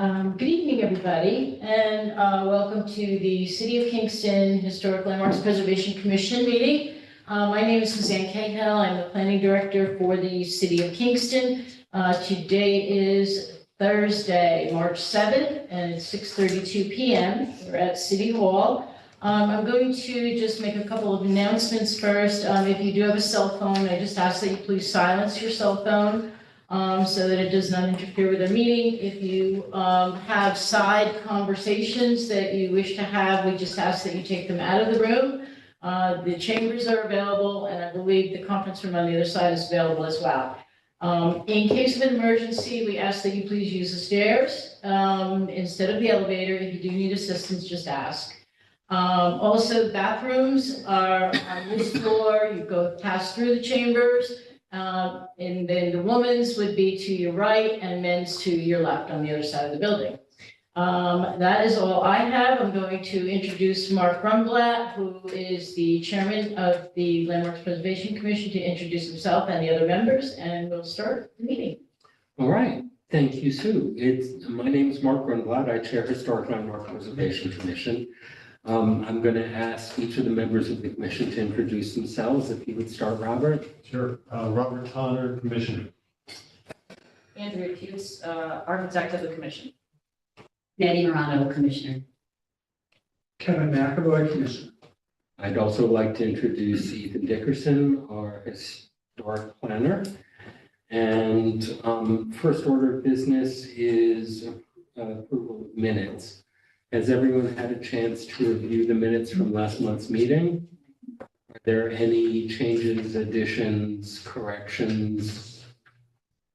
Good evening, everybody, and welcome to the City of Kingston Historic Landmarks Preservation Commission meeting. My name is Suzanne Cahill. I'm the planning director for the City of Kingston. Today is Thursday, March 7th, and it's 6:32 p.m. We're at City Hall. I'm going to just make a couple of announcements first. If you do have a cell phone, I just ask that you please silence your cell phone. So that it does not interfere with our meeting. If you have side conversations that you wish to have, we just ask that you take them out of the room. The chambers are available, and I believe the conference room on the other side is available as well. In case of an emergency, we ask that you please use the stairs instead of the elevator. If you do need assistance, just ask. Also, bathrooms are on this floor. You go pass through the chambers. And then the women's would be to your right and men's to your left on the other side of the building. That is all I have. I'm going to introduce Mark Rumblatt, who is the chairman of the Landmarks Preservation Commission, to introduce himself and the other members, and we'll start the meeting. All right. Thank you, Sue. My name is Mark Rumblatt. I chair Historic Landmark Preservation Commission. I'm going to ask each of the members of the commission to introduce themselves. If you would start, Robert. Sure. Robert Tonner, Commissioner. Andrea Hughes, Architect of the Commission. Nettie Morano, Commissioner. Kevin McAvoy, Commissioner. I'd also like to introduce Ethan Dickerson, our historic planner. And first order of business is approval of minutes. Has everyone had a chance to review the minutes from last month's meeting? Are there any changes, additions, corrections?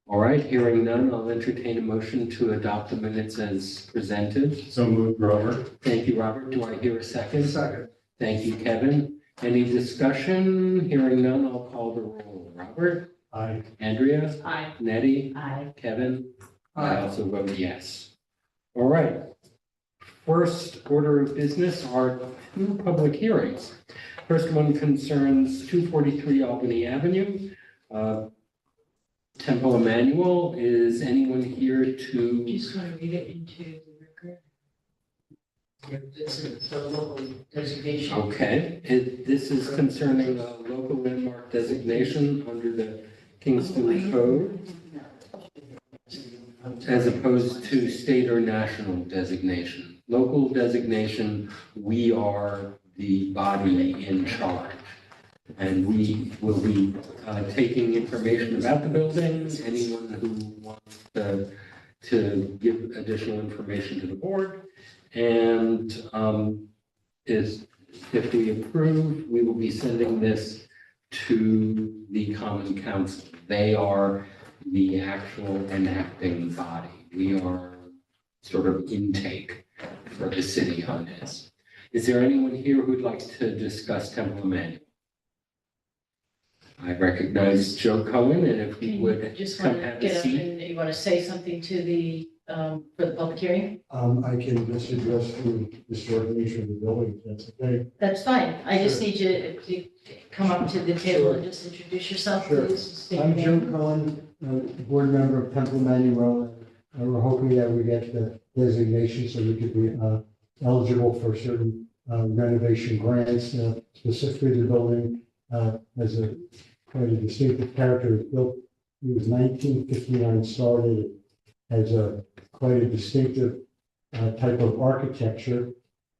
All right, hearing none, I'll entertain a motion to adopt the minutes as presented. So moved, Robert. Thank you, Robert. Do I hear a second? Second. Thank you, Kevin. Any discussion? Hearing none, I'll call the roll. Robert? Aye. Andrea? Aye. Nettie? Aye. Kevin? I Aye. also vote yes. All right. First order of business are two public hearings. First one concerns 243 Albany Avenue. Temple Emmanuel, is anyone here Do to? you just want to read it into the record? This is the local designation. Okay, this is concerning a local landmark designation under the Kingston Code, as opposed to state or national designation. Local designation, we are the body in charge. And we will be taking information about the building. Anyone who wants to give additional information to the board. And if we approve, we will be sending this to the Common Council. They are the actual enacting body. We are sort of intake for the city on this. Is there anyone here who'd like to discuss Temple Emmanuel? I recognize Joe Cohen, and if he would Just come want to have a get up seat. and you want to say something to the, for the public hearing? I can just address the historic nature of the building, if that's okay. That's fine. I just Sure. need you to come up to the table and just introduce yourself, Sure. please. State I'm your Joe name. Cohen, board member of Temple Emmanuel, and we're hoping that we get the designation so we could be eligible for certain renovation grants. Specifically, the building has quite a distinctive character. It was built, it was 1959 started. It has quite a distinctive type of architecture,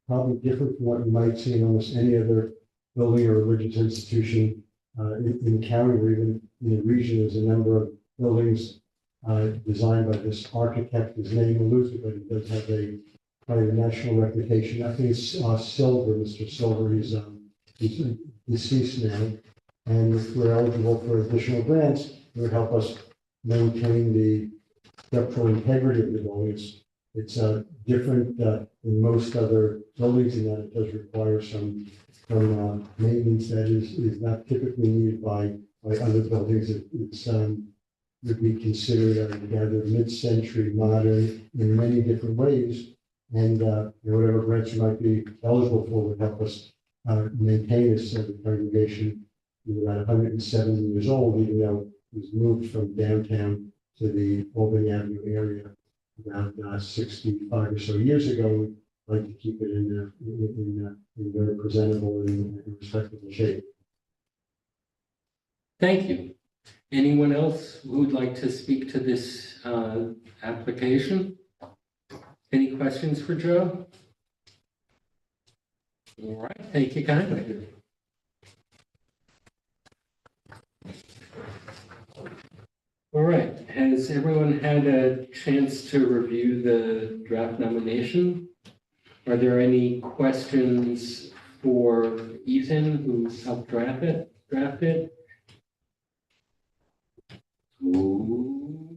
probably different from what you might see in almost any other building or religious institution in the county or even in the region. There's a number of buildings designed by this architect. His name eludes me, but he does have quite a national reputation. I think it's Silver, Mr. Silver. He's deceased now. And if we're eligible for additional grants, it would help us maintain the structural integrity of the buildings. It's different than most other buildings in that it does require some maintenance that is not typically needed by other buildings. It's would be considered rather mid-century modern in many different ways. And whatever grants you might be eligible for would help us maintain this congregation. He's about 170 years old, even though he was moved from downtown to the Albany Avenue area. about 65 or so years ago. We'd like to keep it in very presentable and respectable shape. Thank you. Anyone else who would like to speak to this application? Any questions for Joe? All right, thank you kindly. All right, has everyone had a chance to review the draft nomination? Are there any questions for Ethan, who helped draft it?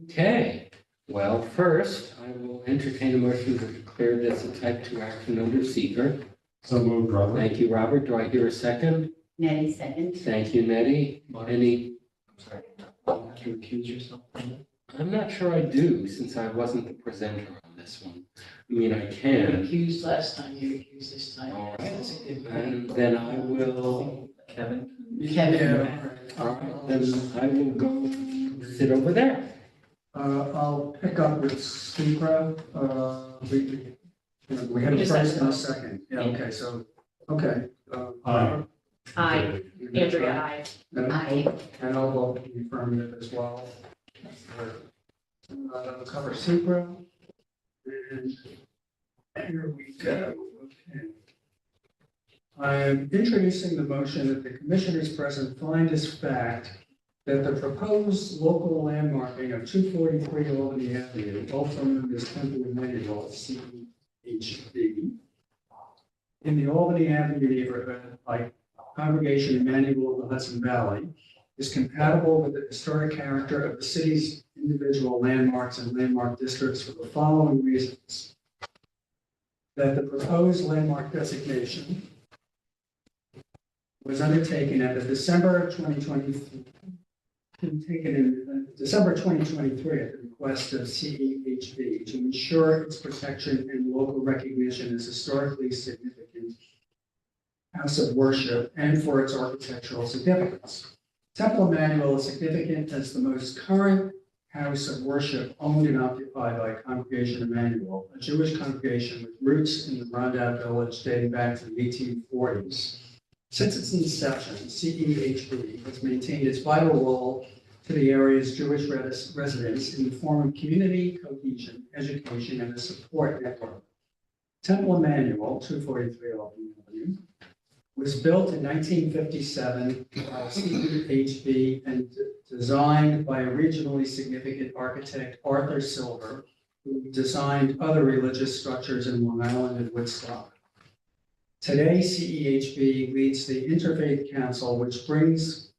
Okay, well, first, I will entertain a motion to declare this a type 2 action under seeker. So moved, Robert. Thank you, Robert. Do I hear a second? Nettie, second. Thank you, Nettie. Any, I'm sorry. You have to recuse yourself from it. I'm not sure I do, since I wasn't the presenter on this one. I mean, I You can. accused last time, you accused this time. All right. That's a good point. And then I will, Kevin? Kevin. all right, then I will go sit over there. I'll pick up with Secra. We had a first and a second. Yeah, okay, so, okay. Aye. Aye. Andrea, aye. Aye. And I'll vote in the affirmative as well. That'll cover Secra. And here we go. Okay. I'm introducing the motion that the commissioners present find as fact that the proposed local landmarking of 243 Albany Avenue, also known as Temple Emmanuel, CEHB, in the Albany Avenue neighborhood by Congregation Emmanuel of the Hudson Valley, is compatible with the historic character of the city's individual landmarks and landmark districts for the following reasons. That the proposed landmark designation was undertaken at the December 2023 at the request of CEHB to ensure its protection and local recognition as historically significant house of worship and for its architectural significance. Temple Emmanuel is significant as the most current house of worship owned and occupied by Congregation Emmanuel, a Jewish congregation with roots in the Rondout village dating back to the 1840s. Since its inception, CEHB has maintained its vital role to the area's Jewish residents in the form of community cohesion, education, and a support network. Temple Emmanuel, 243 Albany Avenue, was built in 1957 by CEHB and designed by a regionally significant architect, Arthur Silver, who designed other religious structures in Long Island and Woodstock. Today, CEHB leads the Interfaith Council, which brings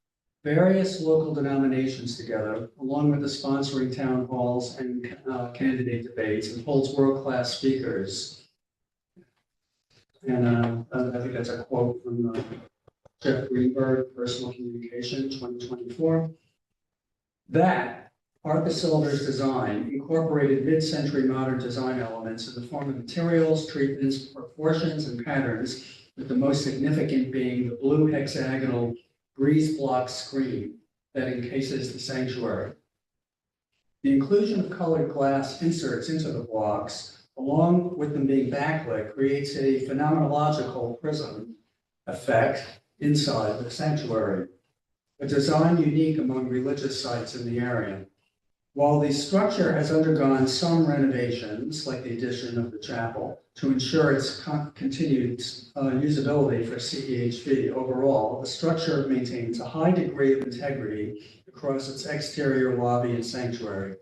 various local denominations together, along with the sponsoring town halls and candidate debates, and holds world-class speakers. And I think that's a quote from Jeff Greenberg, Personal Communication, 2024. That Arthur Silver's design incorporated mid-century modern design elements in the form of materials, treatments, proportions, and patterns, with the most significant being the blue hexagonal breeze block screen that encases the sanctuary. The inclusion of colored glass inserts into the blocks, along with them being backlit, creates a phenomenological prism effect inside the sanctuary, a design unique among religious sites in the area. While the structure has undergone some renovations, like the addition of the chapel, to ensure its continued usability for CEHB overall, the structure maintains a high degree of integrity across its exterior lobby and sanctuary.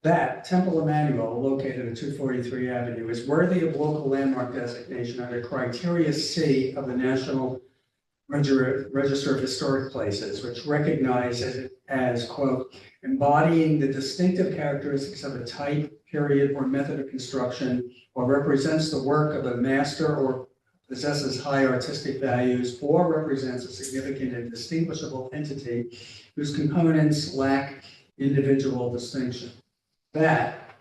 That Temple Emmanuel, located at 243 Avenue, is worthy of local landmark designation under criteria C of the National Register of Historic Places, which recognize it as, quote, embodying the distinctive characteristics of a type, period, or method of construction, or represents the work of a master, or possesses high artistic values, or represents a significant and distinguishable entity whose components lack individual distinction. That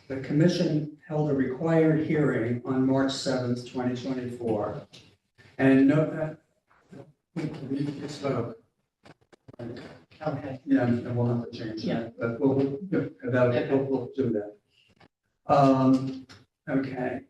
the commission held a required hearing on March 7th, 2024, and we spoke. Okay. Yeah, and we'll have to change that, but we'll do that. Okay.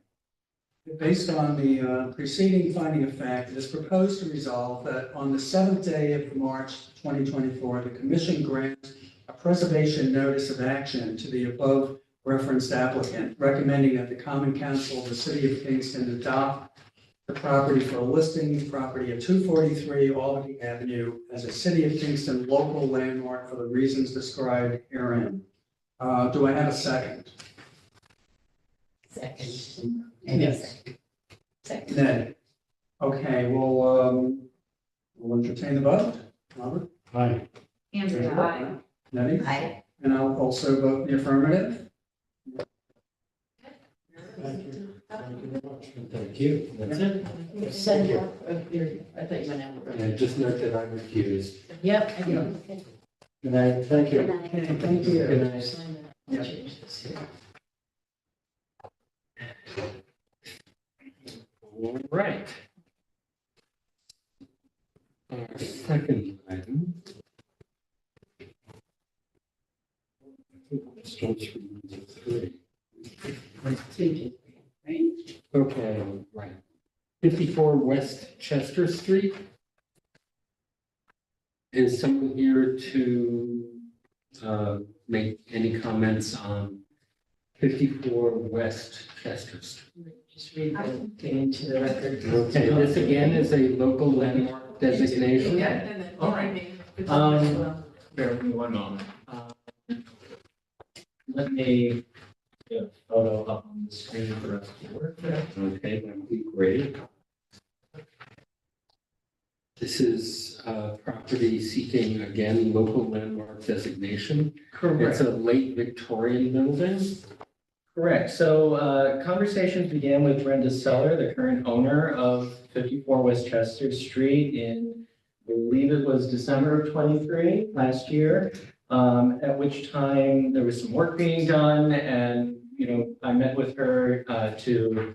Based on the preceding finding of fact, it is proposed to resolve that on the 7th day of March 2024, the commission grants a preservation notice of action to the above referenced applicant, recommending that the Common Council of the City of Kingston adopt the property for a listing, property at 243 Albany Avenue, as a City of Kingston local landmark for the reasons described herein. Do I have a second? Second. Yes. Second. Ned? Okay, we'll entertain the vote. Robert? Aye. Andrea, aye. Nettie? Aye. And I'll also vote in the affirmative. Thank you. Thank you very much. Thank you. That's it. Send your, I thought you went out. And just note that I refused. Yep, I do. Good night. Thank you. Okay, thank you. Good night. Sign that. I'll change this here. All right. Our second item. Starts from number 3. Right? Okay, right. 54 West Chester Street. Is someone here to make any comments on 54 West Chester Street? Just read the into the record. Okay, this again is a local landmark designation. All right. Bear with me one moment. Let me get a photo up on the screen for us to work with. Okay, that would be great. This is property seeking, again, local landmark designation. It's a late Victorian building. Correct. So conversations began with Brenda Seller, the current owner of 54 West Chester Street in, I believe it was December of 23 last year. At which time there was some work being done, and I met with her to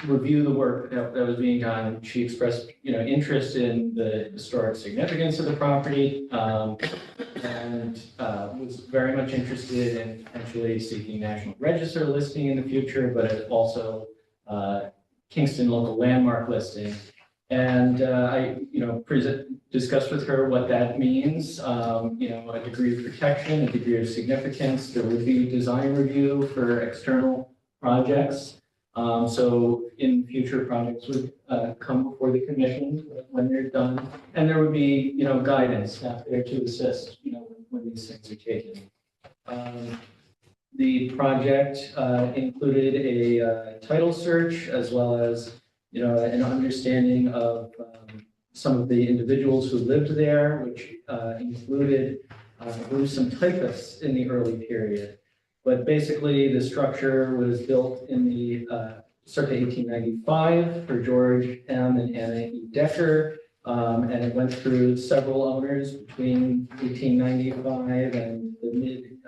review the work that was being done. She expressed interest in the historic significance of the property, and was very much interested in potentially seeking National Register listing in the future, but also Kingston local landmark listing. And I discussed with her what that means, a degree of protection, a degree of significance. There would be design review for external projects. So in future projects would come before the commission when they're done. And there would be, guidance staff there to assist, when these things are taken. The project included a title search as well as an understanding of some of the individuals who lived there, which included some typists in the early period. But basically, the structure was built in the circa 1895 for George M. and Anna E. Decker, and it went through several owners between 1895 and the mid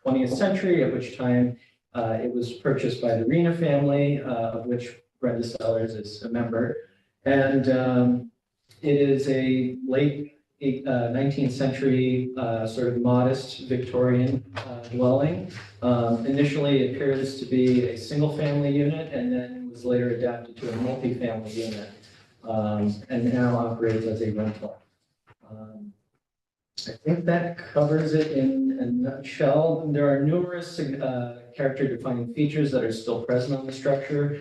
20th century, at which time it was purchased by the Rena family, of which Brenda Sellers is a member. And it is a late 19th century sort of modest Victorian dwelling. Initially, it appears to be a single family unit and then was later adapted to a multi-family unit, and now operates as a rental. I think that covers it in a nutshell. There are numerous character-defining features that are still present on the structure,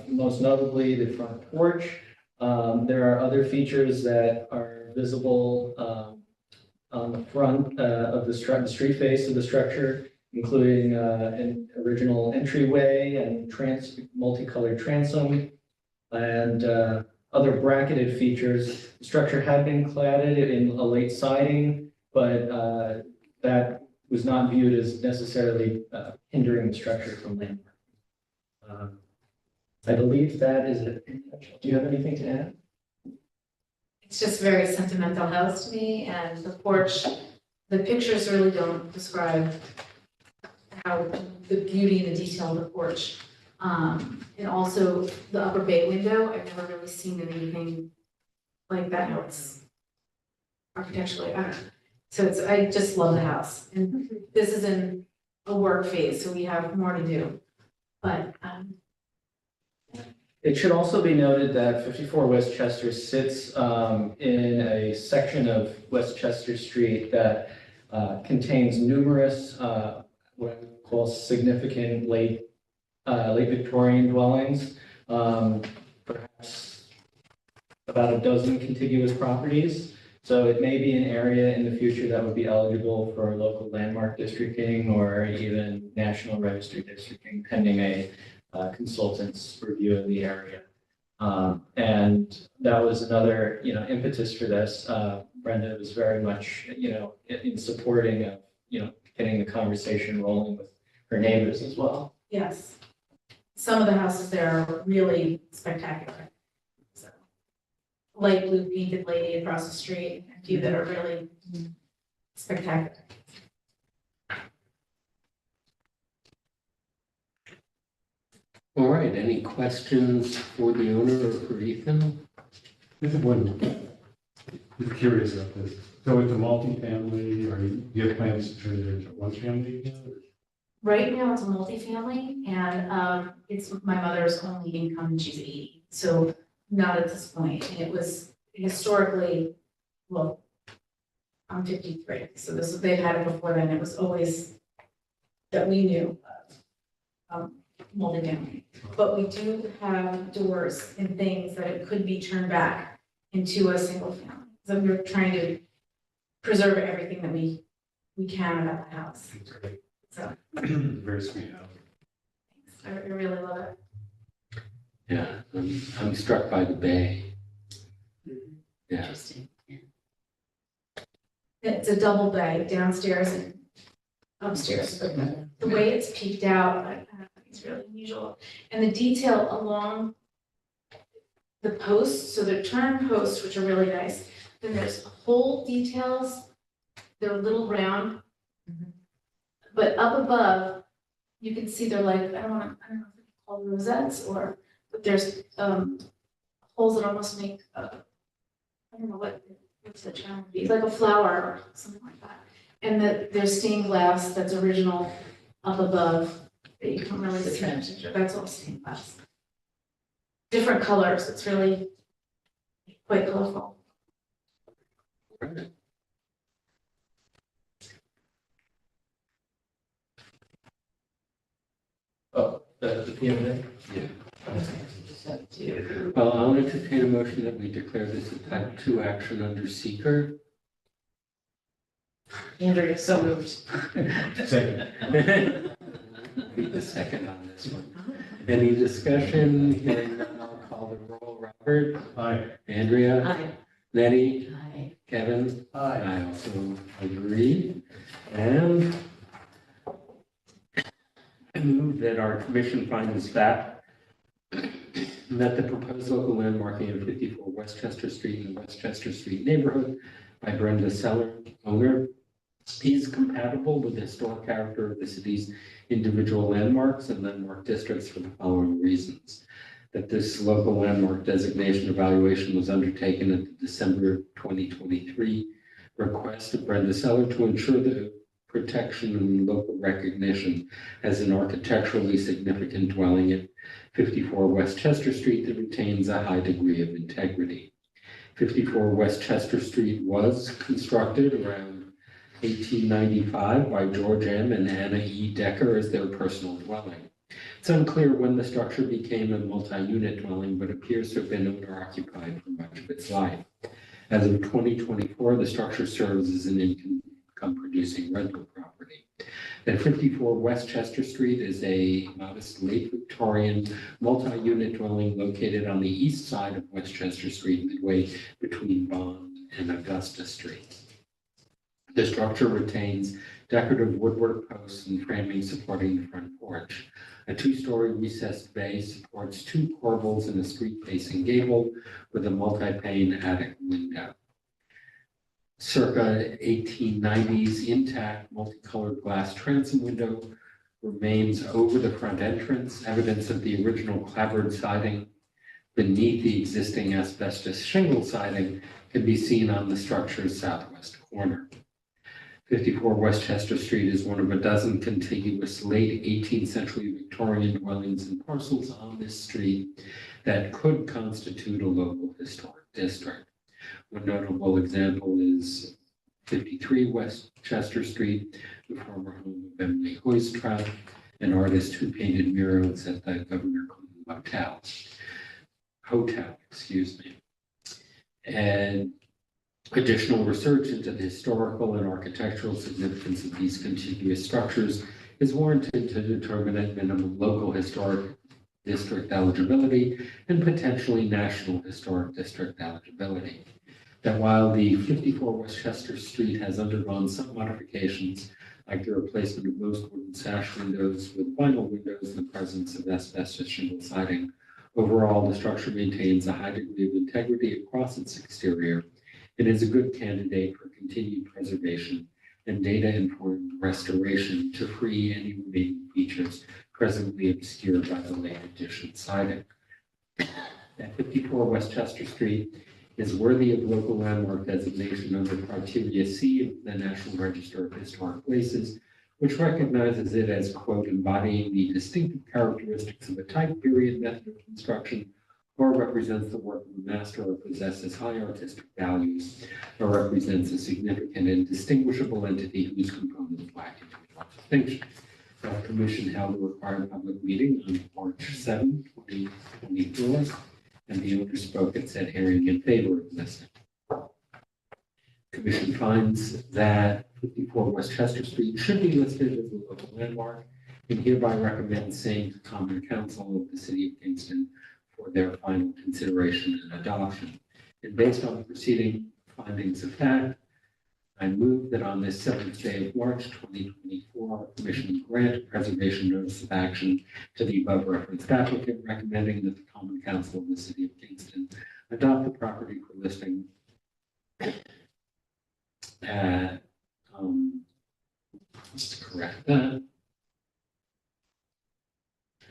most notably the front porch. There are other features that are visible on the front of the street face of the structure, including an original entryway and multicolored transom, and other bracketed features. The structure had been cladded in a late siding, but that was not viewed as necessarily hindering the structure from landmark. I believe that is it. Do you have anything to add? It's just a very sentimental house to me, and the porch, the pictures really don't describe how the beauty and the detail of the porch. And also the upper bay window, I've never really seen anything like that. No, it's architecturally, I don't know. So I just love the house. And this is in a work phase, so we have more to do. But, It should also be noted that 54 Westchester sits in a section of Westchester Street that contains numerous what I would call significant late Victorian dwellings, perhaps about a dozen contiguous properties. So it may be an area in the future that would be eligible for local landmark districting or even national registry districting, pending a consultant's review of the area. And that was another, impetus for this. Brenda was very much, in supporting of, getting the conversation rolling with her neighbors as well. yes, some of the houses there are really spectacular. So, light blue painted lady across the street, a few that are really spectacular. All right, any questions for the owner or for Ethan? This is one, I'm curious about this. So it's a multifamily, or do you have plans to turn it into one family? Right now, it's a multifamily, and it's my mother's only income, and she's 80, so not at this point. And it was historically, well, I'm 53, so they've had it before then. It was always that we knew of multifamily. But we do have doors and things that it could be turned back into a single family. So we're trying to preserve everything that we can about the house. It's great. So Very sweet house. I really love it. Yeah, I'm struck by the bay. Yeah, Interesting. Yeah. It's a double bay downstairs and upstairs, but the way it's peeked out, I think it's really unusual. And the detail along the posts, so the turn posts, which are really nice, then there's hole details, they're little round. But up above, you can see they're like, I don't know if they're called rosettes or, but there's holes that almost make, I don't know what's the term, it's like a flower or something like that. And there's stained glass that's original up above that you can really see. That's all stained glass. Different colors, it's really quite colorful. right. Oh, the P&A? Yeah. Well, I'll entertain a motion that we declare this a type 2 action under seeker. Andrea, so moved. Second. Need a second on this one. Any discussion? Hearing none, I'll call the roll. Robert? Aye. Andrea? Aye. Nettie? Aye. Kevin? Aye. I also agree. And I move that our commission finds that the proposed local landmarking of 54 Westchester Street in the Westchester Street neighborhood by Brenda Seller, owner, is compatible with the historic character of the city's individual landmarks and landmark districts for the following reasons. That this local landmark designation evaluation was undertaken at the December 2023 request of Brenda Seller to ensure the protection and local recognition as an architecturally significant dwelling at 54 Westchester Street that retains a high degree of integrity. 54 Westchester Street was constructed around 1895 by George M. and Anna E. Decker as their personal dwelling. It's unclear when the structure became a multi-unit dwelling, but appears to have been owner-occupied for much of its life. As of 2024, the structure serves as an income-producing rental property. That 54 Westchester Street is a modest late Victorian multi-unit dwelling located on the east side of Westchester Street, midway between Bond and Augusta Street. The structure retains decorative woodwork posts and framing supporting the front porch. A two-story recessed bay supports two corbels and a street-facing gable with a multi-pane attic window. Circa 1890s intact multicolored glass transom window remains over the front entrance, evidence of the original clapboard siding beneath the existing asbestos shingle siding can be seen on the structure's southwest corner. 54 Westchester Street is one of a dozen contiguous late 18th century Victorian dwellings and parcels on this street that could constitute a local historic district. One notable example is 53 Westchester Street, the former home of Emily Hoistrap, an artist who painted murals at the Governor Clinton Hotel, excuse me. And additional research into the historical and architectural significance of these contiguous structures is warranted to determine at minimum local historic district eligibility and potentially national historic district eligibility. That while the 54 Westchester Street has undergone some modifications, like the replacement of most wooden sash windows with vinyl windows in the presence of asbestos shingle siding, overall the structure maintains a high degree of integrity across its exterior. It is a good candidate for continued preservation and data-informed restoration to free any remaining features presently obscured by the late addition siding. At 54 Westchester Street is worthy of local landmark designation under criteria C of the National Register of Historic Places, which recognizes it as, quote, embodying the distinctive characteristics of a type, period, method of construction, or represents the work of a master or possesses high artistic values, or represents a significant and distinguishable entity whose components lack individual distinction. The commission held a required public meeting on March 7, 2024, and the owner spoke at said hearing in favor of listing. Commission finds that 54 Westchester Street should be listed as a local landmark and hereby recommends same to Common Council of the City of Kingston for their final consideration and adoption. And based on the preceding findings of fact, I move that on this 7th day of March 2024, our commission grant preservation notice of action to the above referenced applicant, recommending that the Common Council of the City of Kingston adopt the property for listing at, let's correct that,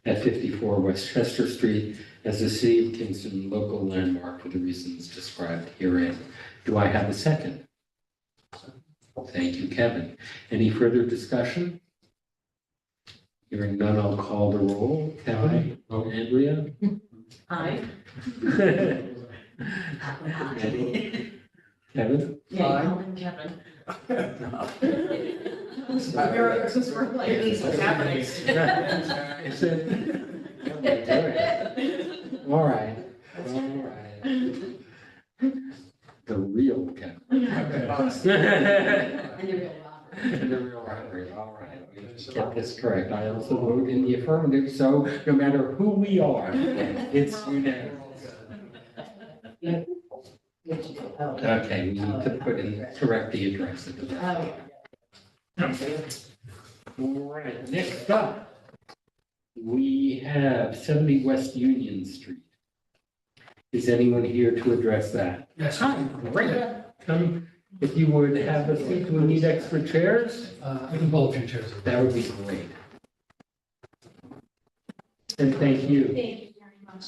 at 54 Westchester Street as the City of Kingston local landmark for the reasons described herein. Do I have a second? Thank you, Kevin. Any further discussion? Hearing none, I'll call the roll. Kevin? Andrea? Aye. Eddie? Kevin? Yeah, you call him Kevin. Since we're like, it's happening. Is it? All right. All right. The real Kevin. And the real robbery. All right. Let me get this correct. I also vote in the affirmative, so no matter who we are, it's unanimous. Okay, we need to put in, correct the address of the back. All right, next up, we have 70 West Union Street. Is anyone here to address that? Yes. Great. Come, if you would have a seat, we need extra chairs. We can pull a few chairs. That would be great. And thank you. Thank you very much.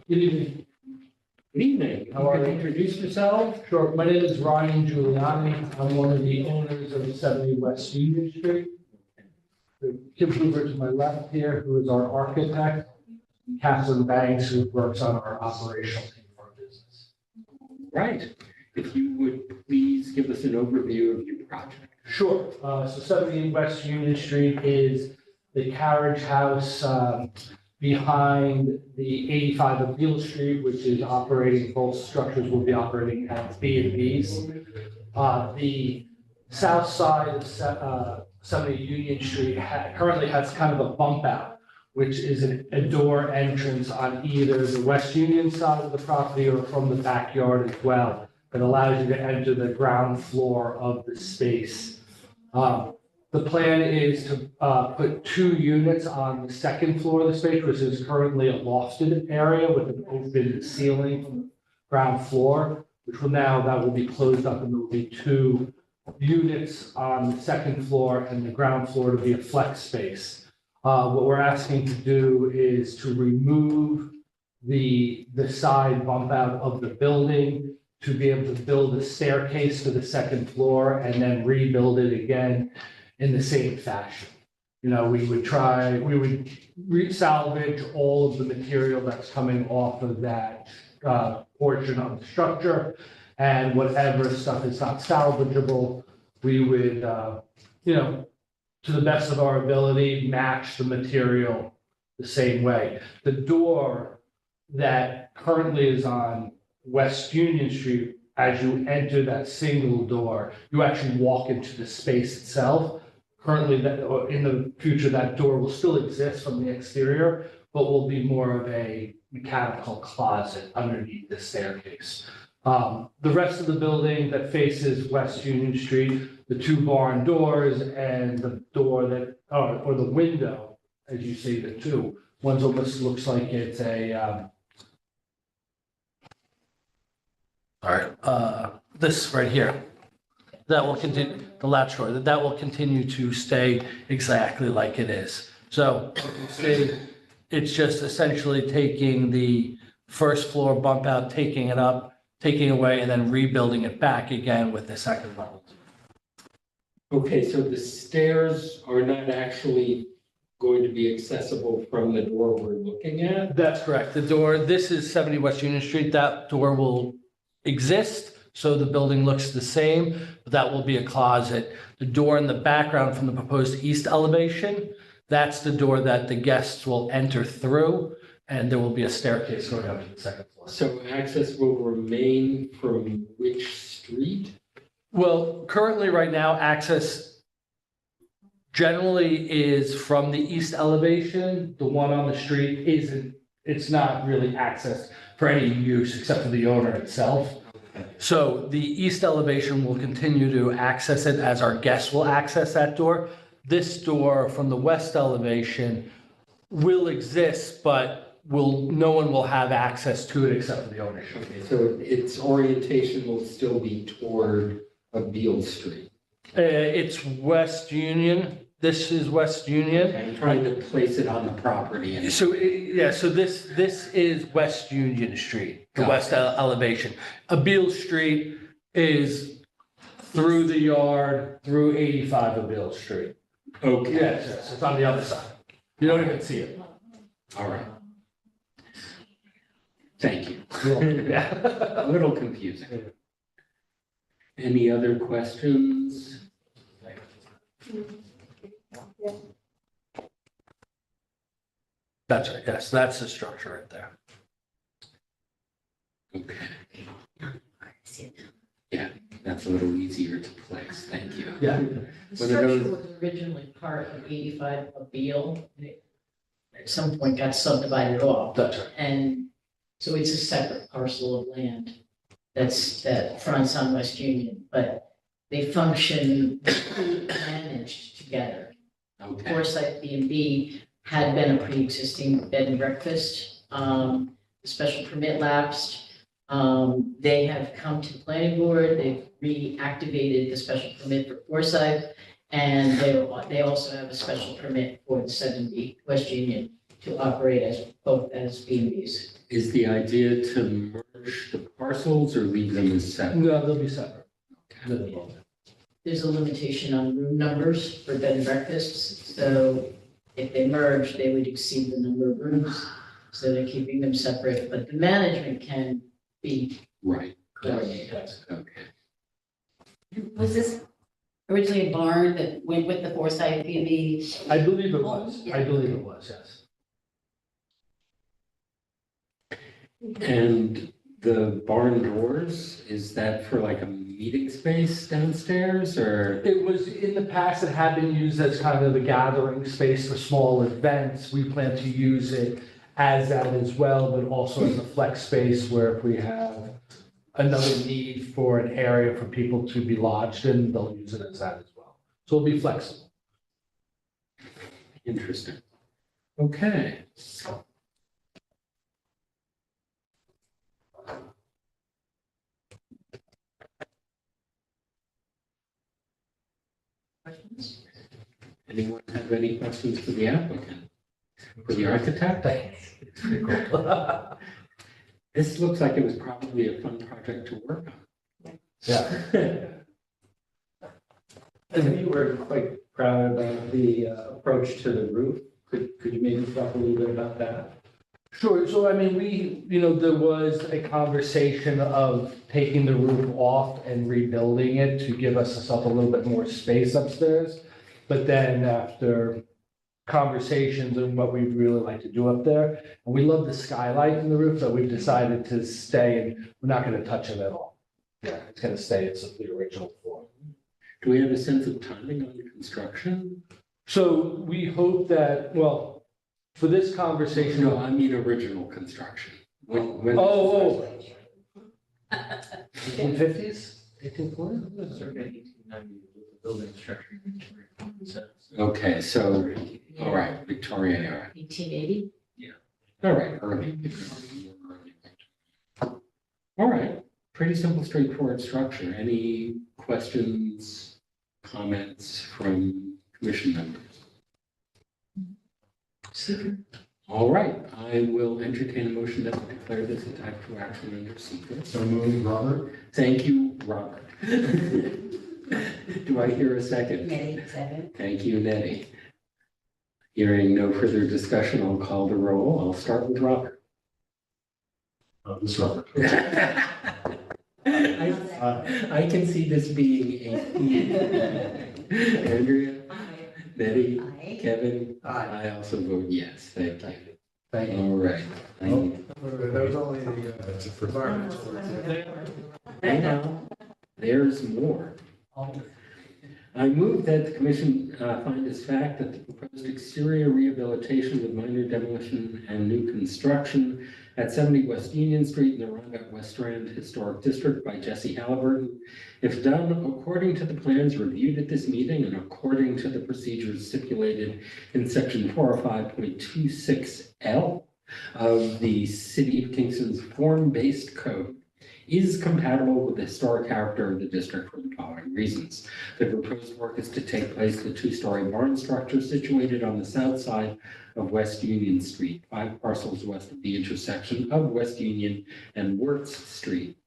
Good evening. Good evening. How are You can you? introduce yourself. Sure. My name is Ryan Giuliani. I'm one of the owners of 70 West Union Street. Kim Hoover to my left here, who is our architect. Catherine Banks, who works on our operational team for our business. Right. If you would please give us an overview of your project. Sure. So 70 West Union Street is the carriage house behind the 85 of Beale Street, which is operating, both structures will be operating as B&Bs. The south side of 70 Union Street currently has kind of a bump out, which is a door entrance on either the West Union side of the property or from the backyard as well. That allows you to enter the ground floor of the space. The plan is to put 2 units on the second floor of the space, which is currently a lofted area with an open ceiling from the ground floor, which that will be closed up, and there will be 2 units on the second floor and the ground floor to be a flex space. What we're asking to do is to remove the side bump out of the building to be able to build a staircase to the second floor and then rebuild it again in the same fashion. You know, we would salvage all of the material that's coming off of that portion of the structure. And whatever stuff is not salvageable, we would, you know, to the best of our ability, match the material the same way. The door that currently is on West Union Street, as you enter that single door, you actually walk into the space itself. Currently, or in the future, that door will still exist from the exterior, but will be more of a mechanical closet underneath the staircase. The rest of the building that faces West Union Street, the two barn doors and the door that, or the window, as you see, the two, one's almost looks like it's a, this right here. That will continue, the latch door, that will continue to stay exactly like it is. So you can see, it's just essentially taking the first floor bump out, taking it up, taking away, and then rebuilding it back again with the second level. Okay, so the stairs are not actually going to be accessible from the door we're looking at? That's correct. The door, this is 70 West Union Street. That door will exist, so the building looks the same, but that will be a closet. The door in the background from the proposed east elevation, that's the door that the guests will enter through, and there will be a staircase going up to the second floor. So access will remain from which street? Well, currently, right now, access generally is from the east elevation. The one on the street isn't, it's not really access for any use except for the owner itself. So the east elevation will continue to access it as our guests will access that door. This door from the west elevation will exist, but no one will have access to it except for the ownership. Okay, so its orientation will still be toward Beale Street. It's West Union. This is West Union. I'm trying to place it on the property. So, yeah, so this is West Union Street, the west elevation. Beale Street is through the yard, through 85 of Beale Street. Okay. Yes, it's on the other side. You don't even see it. All right. Thank you. Yeah. A little confusing. Any other questions? That's right, yes, that's the structure right there. Okay. Yeah, that's a little easier to place. Thank you. Yeah. The One of structure those- was originally part of 85 of Beale. and it At some point got subdivided off. That's right. And so it's a separate parcel of land that fronts on West Union, but they function managed together. Okay. Foresight B&B had been a pre-existing bed and breakfast. The special permit lapsed. They have come to the planning board, they've reactivated the special permit for Foresight, and they also have a special permit for the 7B West Union to operate as both as B&Bs. Is the idea to merge the parcels or leave them as separate? No, they'll be separate. They'll be both. There's a limitation on room numbers for bed and breakfasts, so if they merge, they would exceed the number of rooms. So they're keeping them separate, but the management can be Right. coordinated. Okay. Was this originally a barn that went with the Foresight B&B? I believe it was, I believe it was, yes. And the barn doors, is that for like a meeting space downstairs or? It was, in the past, it had been used as kind of a gathering space for small events. We plan to use it as that as well, but also as a flex space where if we have another need for an area for people to be lodged in, they'll use it as that as well. So it'll be flexible. Interesting. Okay. Anyone have any questions for the applicant? For the architect? This looks like it was probably a fun project to work on. Yeah. And you were quite proud about the approach to the roof. Could you maybe talk a little bit about that? Sure, so I mean, there was a conversation of taking the roof off and rebuilding it to give ourselves a little bit more space upstairs. But then after conversations and what we'd really like to do up there, and we love the skylight in the roof, so we've decided to stay and we're not gonna touch it at all. Yeah, it's gonna stay, it's the original form. Do we have a sense of timing on the construction? So we hope that, well, for this conversation. No, I mean original construction. When- Oh. 1850s? 1840? Circa 1890, the building structure. Okay, so, all right, Victorian era. 1880? All right, early. All right, pretty simple, straightforward structure. Any questions, comments from commission members? All right, I will entertain a motion that we declare this a type 2 action under secret. So moved, Robert? Thank you, Robert. Do I hear a second? Nettie, second. Thank you, Nettie. Hearing no further discussion, I'll call the roll. I'll start with Robert. This Robert. I can see this being a theme. Andrea, Nettie, Aye. Kevin, I also vote yes. Thank you. Thank you. All right. Thank you. That was only the environmental. Hang on. There's more. I move that the commission find as fact that the proposed exterior rehabilitation with minor demolition and new construction at 70 West Union Street in the Roundup West Strand Historic District by Jesse Halliburton, if done according to the plans reviewed at this meeting and according to the procedures stipulated in section 405.26L of the City of Kingston's form-based code, is compatible with the historic character of the district for the following reasons. The proposed work is to take place in the two-story barn structure situated on the south side of West Union Street, 5 parcels west of the intersection of West Union and Wirtz Street,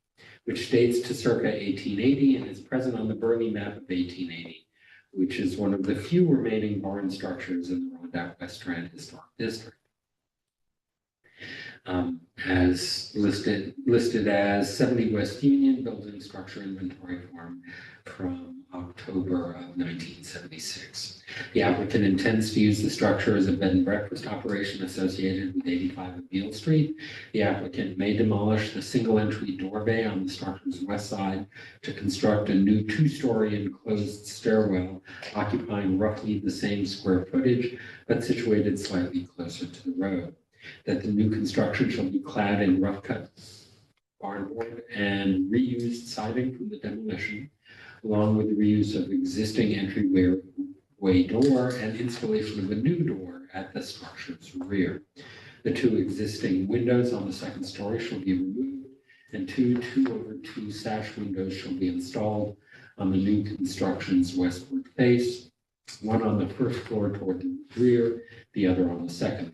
which dates to circa 1880 and is present on the Burley map of 1880, which is one of the few remaining barn structures in the Rondout West Strand Historic District. As listed as 70 West Union Building Structure Inventory Form from October of 1976. The applicant intends to use the structure as a bed and breakfast operation associated with 85 of Beale Street. The applicant may demolish the single entry door bay on the structure's west side to construct a new 2-story enclosed stairwell occupying roughly the same square footage, but situated slightly closer to the road. That the new construction shall be clad in rough cut barnboard and reused siding from the demolition, along with the reuse of existing entryway door and installation of a new door at the structure's rear. The 2 existing windows on the 2nd story shall be removed, and 2 2/2 sash windows shall be installed on the new construction's westward face, one on the 1st floor toward the rear, the other on the 2nd floor.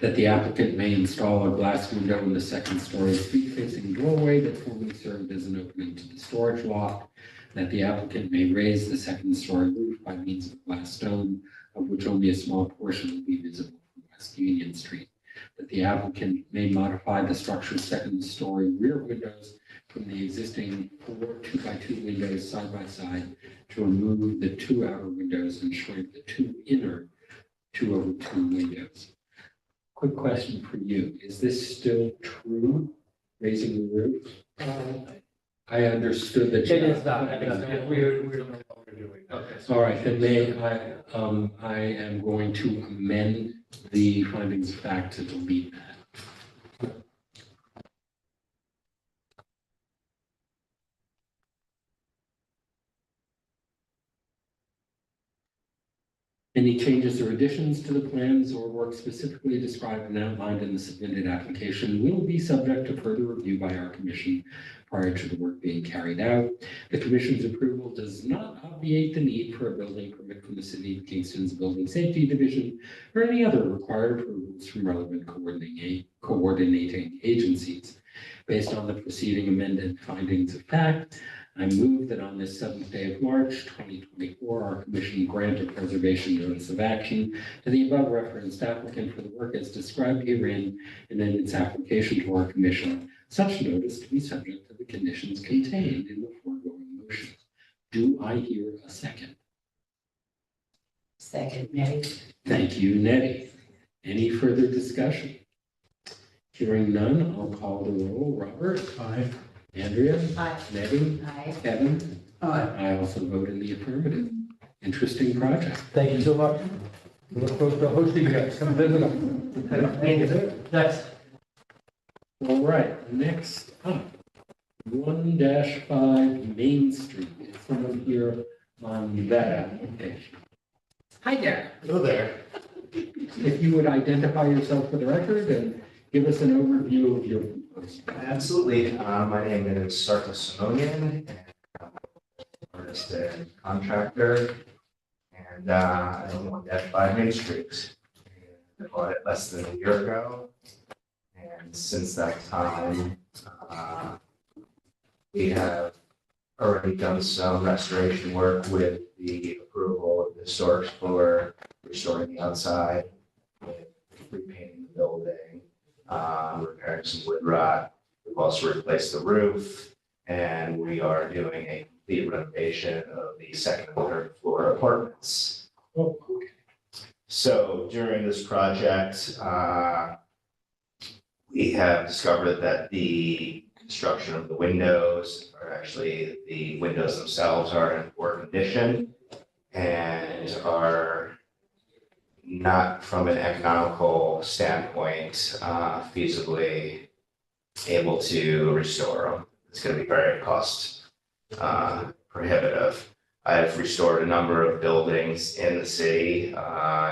That the applicant may install a glass window in the 2nd story street-facing doorway that formerly served as an opening to the storage loft. That the applicant may raise the 2nd story roof by means of a glass dome, of which only a small portion will be visible from West Union Street. That the applicant may modify the structure's 2nd story rear windows from the existing 4 2x2 windows side by side to remove the 2 outer windows and shrink the 2 inner 2/2 windows. Quick question for you. Is this still true, raising the roof? I understood that. It is not, we're no longer doing that. All right, then I am going to amend the findings of fact to delete that. Any changes or additions to the plans or work specifically described and outlined in the submitted application will be subject to further review by our commission prior to the work being carried out. The commission's approval does not obviate the need for a building permit from the City of Kingston's Building Safety Division or any other required approvals from relevant coordinating agencies. Based on the preceding amended findings of fact, I move that on this 7th day of March, 2024, our commission grant a preservation notice of action to the above referenced applicant for the work as described herein and in its application to our commission, such notice to be subject to the conditions contained in the foregoing motions. Do I hear a second? Second, Nettie. Thank you, Nettie. Any further discussion? Hearing none, I'll call the roll. Robert? Aye. Andrea? Aye. Nettie? Aye. Kevin? Aye. I also vote in the affirmative. Interesting project. Thank you so much. We look forward to hosting you guys. Come visit us. Thank you. That's All right, next up, 1-5 Main Street. Is someone here on that application? Hi there. Hello there. If you would identify yourself for the record and give us an overview of your proposal. Absolutely. My name is Sarka Simonian, and I'm an artist and contractor, and I own 1-5 Main Street. I bought it less than a year ago, and since that time, we have already done some restoration work with the approval of the historic for restoring the outside, with repainting the building, repairing some wood rot. We've also replaced the roof, and we are doing a complete renovation of the second and third floor apartments. Oh, okay. So during this project, we have discovered that the construction of the windows, or actually the windows themselves, are in poor condition and are not, from an economical standpoint, feasibly able to restore them. It's going to be very cost prohibitive. I've restored a number of buildings in the city,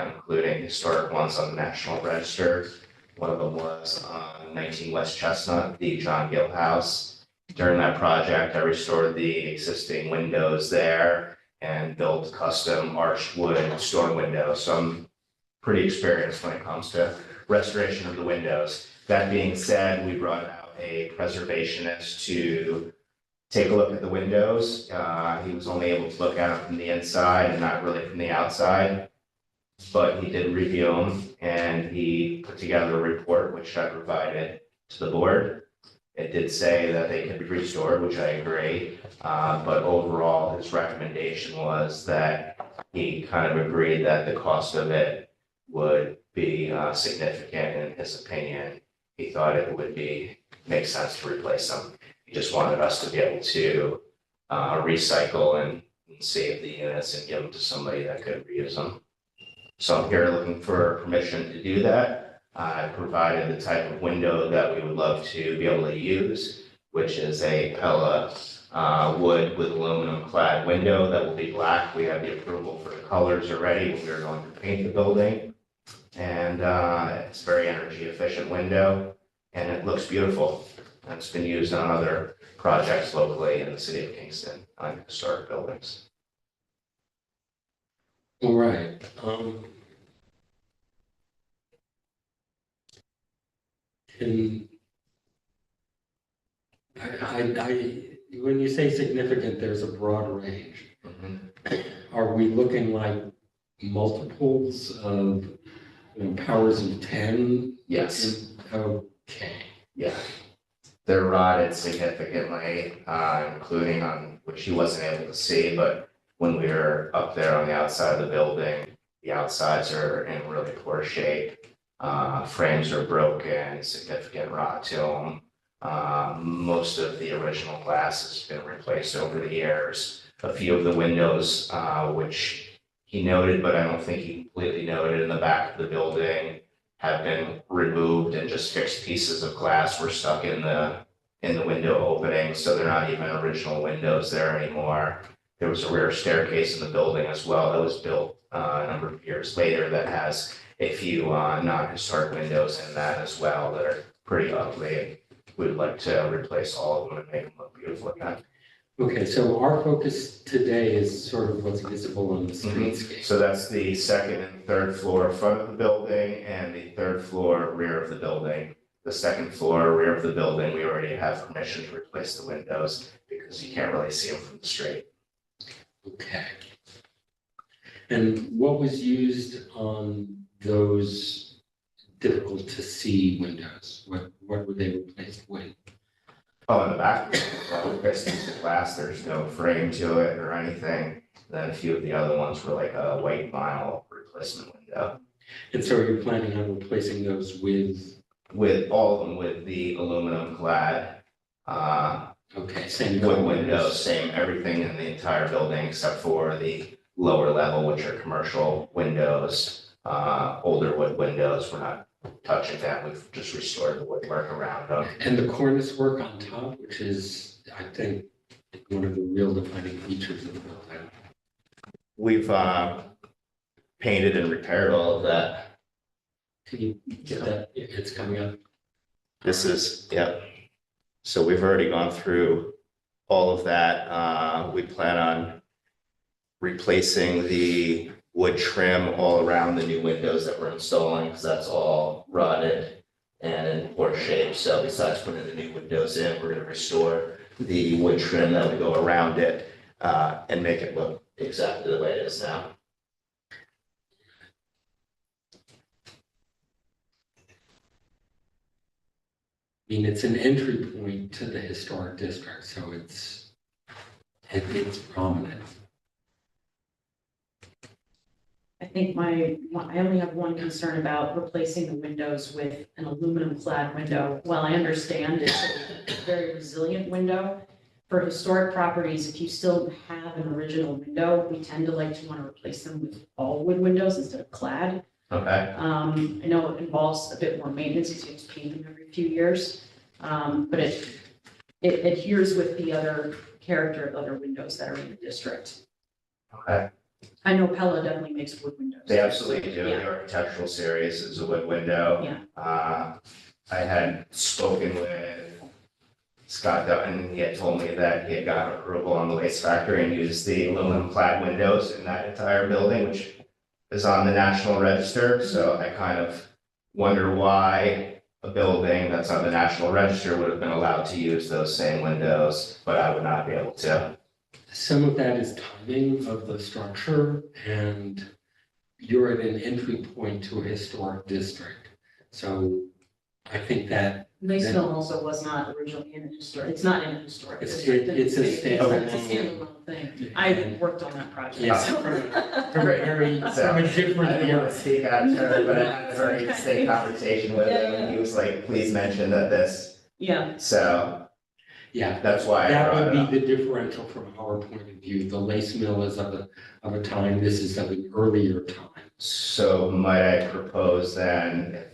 including historic ones on the National Register. One of them was on 19 West Chestnut, the John Gill House. During that project, I restored the existing windows there and built custom arched wood storm windows. So I'm pretty experienced when it comes to restoration of the windows. That being said, we brought out a preservationist to take a look at the windows. He was only able to look at them from the inside and not really from the outside, but he did review them and he put together a report which I provided to the board. It did say that they could be restored, which I agree, but overall his recommendation was that he kind of agreed that the cost of it would be significant in his opinion. He thought it would make sense to replace them. He just wanted us to be able to recycle and save the units and give them to somebody that could reuse them. So I'm here looking for permission to do that. I provided the type of window that we would love to be able to use, which is a Pella wood with aluminum clad window that will be black. We have the approval for the colors already when we are going to paint the building. And it's a very energy efficient window and it looks beautiful. And it's been used on other projects locally in the city of Kingston on historic buildings. All right. When you say significant, there's a broad range. Are we looking like multiples of, powers of 10? Yes. Okay. Yeah. They're rotted significantly, including on which he wasn't able to see, but when we were up there on the outside of the building, the outsides are in really poor shape. Frames are broken, significant rot to them. Most of the original glass has been replaced over the years. A few of the windows, which he noted, but I don't think he completely noted in the back of the building, have been removed and just fixed pieces of glass were stuck in the window opening, so they're not even original windows there anymore. There was a rear staircase in the building as well that was built a number of years later that has a few non-historic windows in that as well that are pretty ugly. we'd like to replace all of them and make them look beautiful again. Okay, so our focus today is sort of what's visible on the streetscape. So that's the second and third floor front of the building and the third floor rear of the building. The second floor rear of the building, we already have permission to replace the windows because you can't really see them from the street. Okay. And what was used on those difficult to see windows? What were they replaced with? Oh, in the back, there's piece of glass, there's no frame to it or anything. Then a few of the other ones were like a white vinyl replacement window. And so you're planning on replacing those with? With all of them with the aluminum clad, Okay, same wood colors. windows, same everything in the entire building except for the lower level, which are commercial windows, older wood windows. We're not touching that. We've just restored the woodwork around them. And the cornice work on top, which is, I think, one of the real defining features of the building. We've painted and repaired all of that. Can you get that? It's coming up. This is, yep. So we've already gone through all of that. We plan on replacing the wood trim all around the new windows that we're installing, because that's all rotted and in poor shape. So besides putting the new windows in, we're gonna restore the wood trim that would go around it and make it look exactly the way it is now. I mean, it's an entry point to the historic district, so it's prominent. I think I only have one concern about replacing the windows with an aluminum clad window. While I understand it's a very resilient window, for historic properties, if you still have an original window, we tend to like to want to replace them with all wood windows instead of clad. Okay. I know it involves a bit more maintenance because you have to paint them every few years. But it adheres with the other character of other windows that are in the district. Okay. I know Pella definitely makes wood windows. They absolutely do. Yeah. The architectural series is a wood window. Yeah. I had spoken with Scott Dutton. He had told me that he had gotten approval on the waste factory and used the aluminum clad windows in that entire building, which is on the National Register. So I kind of wonder why a building that's on the National Register would have been allowed to use those same windows, but I would not be able to. Some of that is timing of the structure, and you're at an entry point to a historic district. So I think that Laceville also was not originally in a historic, it's not in a historic It's- district. it's a It's a standalone- standalone thing. I worked on that project. Yeah. so- from a very, So, from a I different didn't want to speak out of turn, but I had a very Okay. distinct conversation with him, and he was like, please mention that this, Yeah, so yeah. that's why I That brought it would up. be the differential from our point of view. The lace mill is of a time, this is of an earlier time. So might I propose then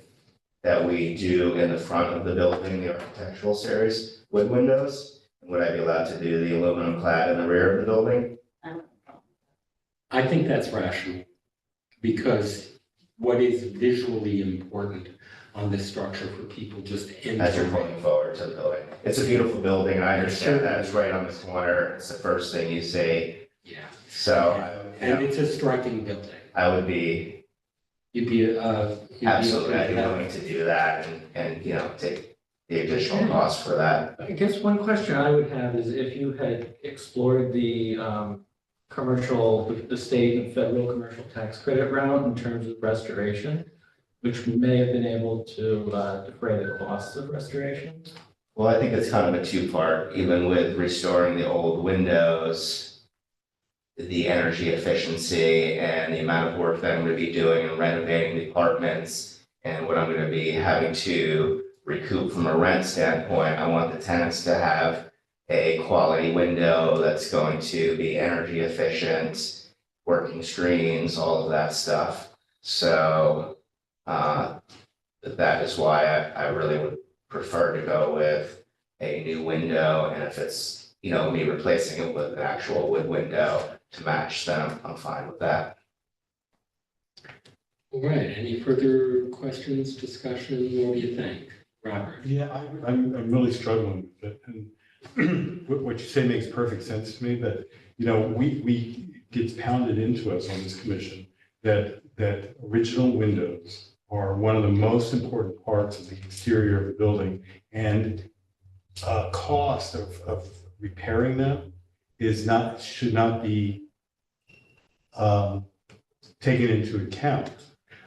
that we do in the front of the building, the architectural series wood windows? Would I be allowed to do the aluminum clad in the rear of the building? I don't know. I think that's rational, because what is visually important on this structure for people just As you're entering. pulling forward to the building. It's a beautiful building, and I understand that, it's right on the corner, it's the first thing you see, Yeah, so and it's a striking building. I would be You'd be, absolutely, I'd be okay. willing to do that and, you know, take the additional cost for that. I guess one question I would have is if you had explored the the state and federal commercial tax credit route in terms of restoration, which may have been able to defray the costs of restoration. Well, I think it's kind of a two-part, even with restoring the old windows, the energy efficiency and the amount of work that I'm gonna be doing and renovating the apartments and what I'm gonna be having to recoup from a rent standpoint. I want the tenants to have a quality window that's going to be energy efficient, working screens, all of that stuff. So that is why I really would prefer to go with a new window, and if it's, you know, me replacing it with an actual wood window to match, then I'm fine with that. All right, any further questions, discussion, what do you think? Robert? Yeah, I'm really struggling with it. And what you say makes perfect sense to me, that, you know, we gets pounded into us on this commission that original windows are one of the most important parts of the exterior of the building. And cost of repairing them should not be taken into account.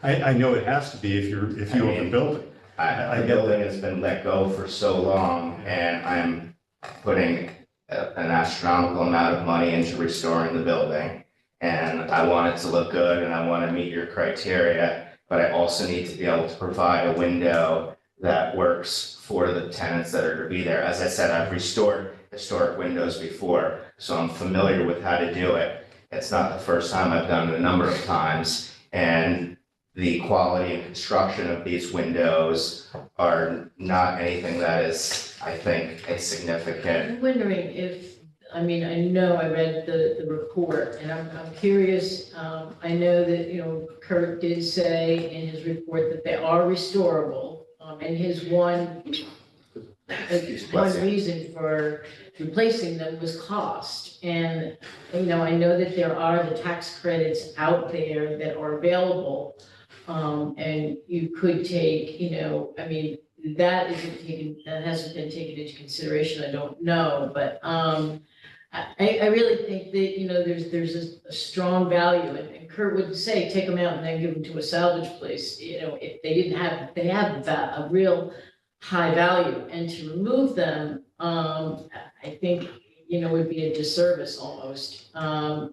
I know it has to be if you own the building. The building has been let go for so long, and I'm putting an astronomical amount of money into restoring the building. And I want it to look good, and I want to meet your criteria, but I also need to be able to provide a window that works for the tenants that are to be there. As I said, I've restored historic windows before, so I'm familiar with how to do it. It's not the first time I've done it, a number of times, and the quality and construction of these windows are not anything that is, I think, a significant. I'm wondering if, I mean, I know I read the report, and I'm curious, I know that, you know, Kurt did say in his report that they are restorable, and his one reason for replacing them was cost. And, you know, I know that there are the tax credits out there that are available, and you could take, you know, I mean, that hasn't been taken into consideration, I don't know, but, I really think that, you know, there's a strong value, and Kurt would say, take them out and then give them to a salvage place, you know, if they have a real high value, and to remove them, I think, you know, would be a disservice almost. I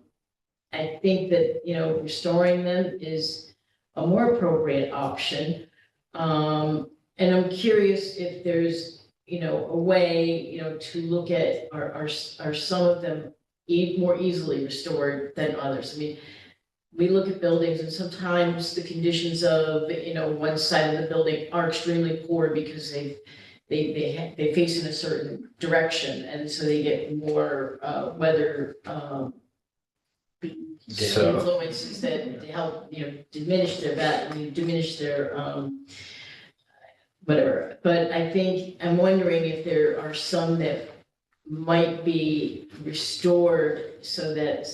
think that, you know, restoring them is a more appropriate option. And I'm curious if there's, you know, a way, you know, to look at, are some of them more easily restored than others? I mean, we look at buildings and sometimes the conditions of, you know, one side of the building are extremely poor because they face in a certain direction, and so they get more weather So- influences that help, you know, diminish their whatever. But I think, I'm wondering if there are some that might be restored so that,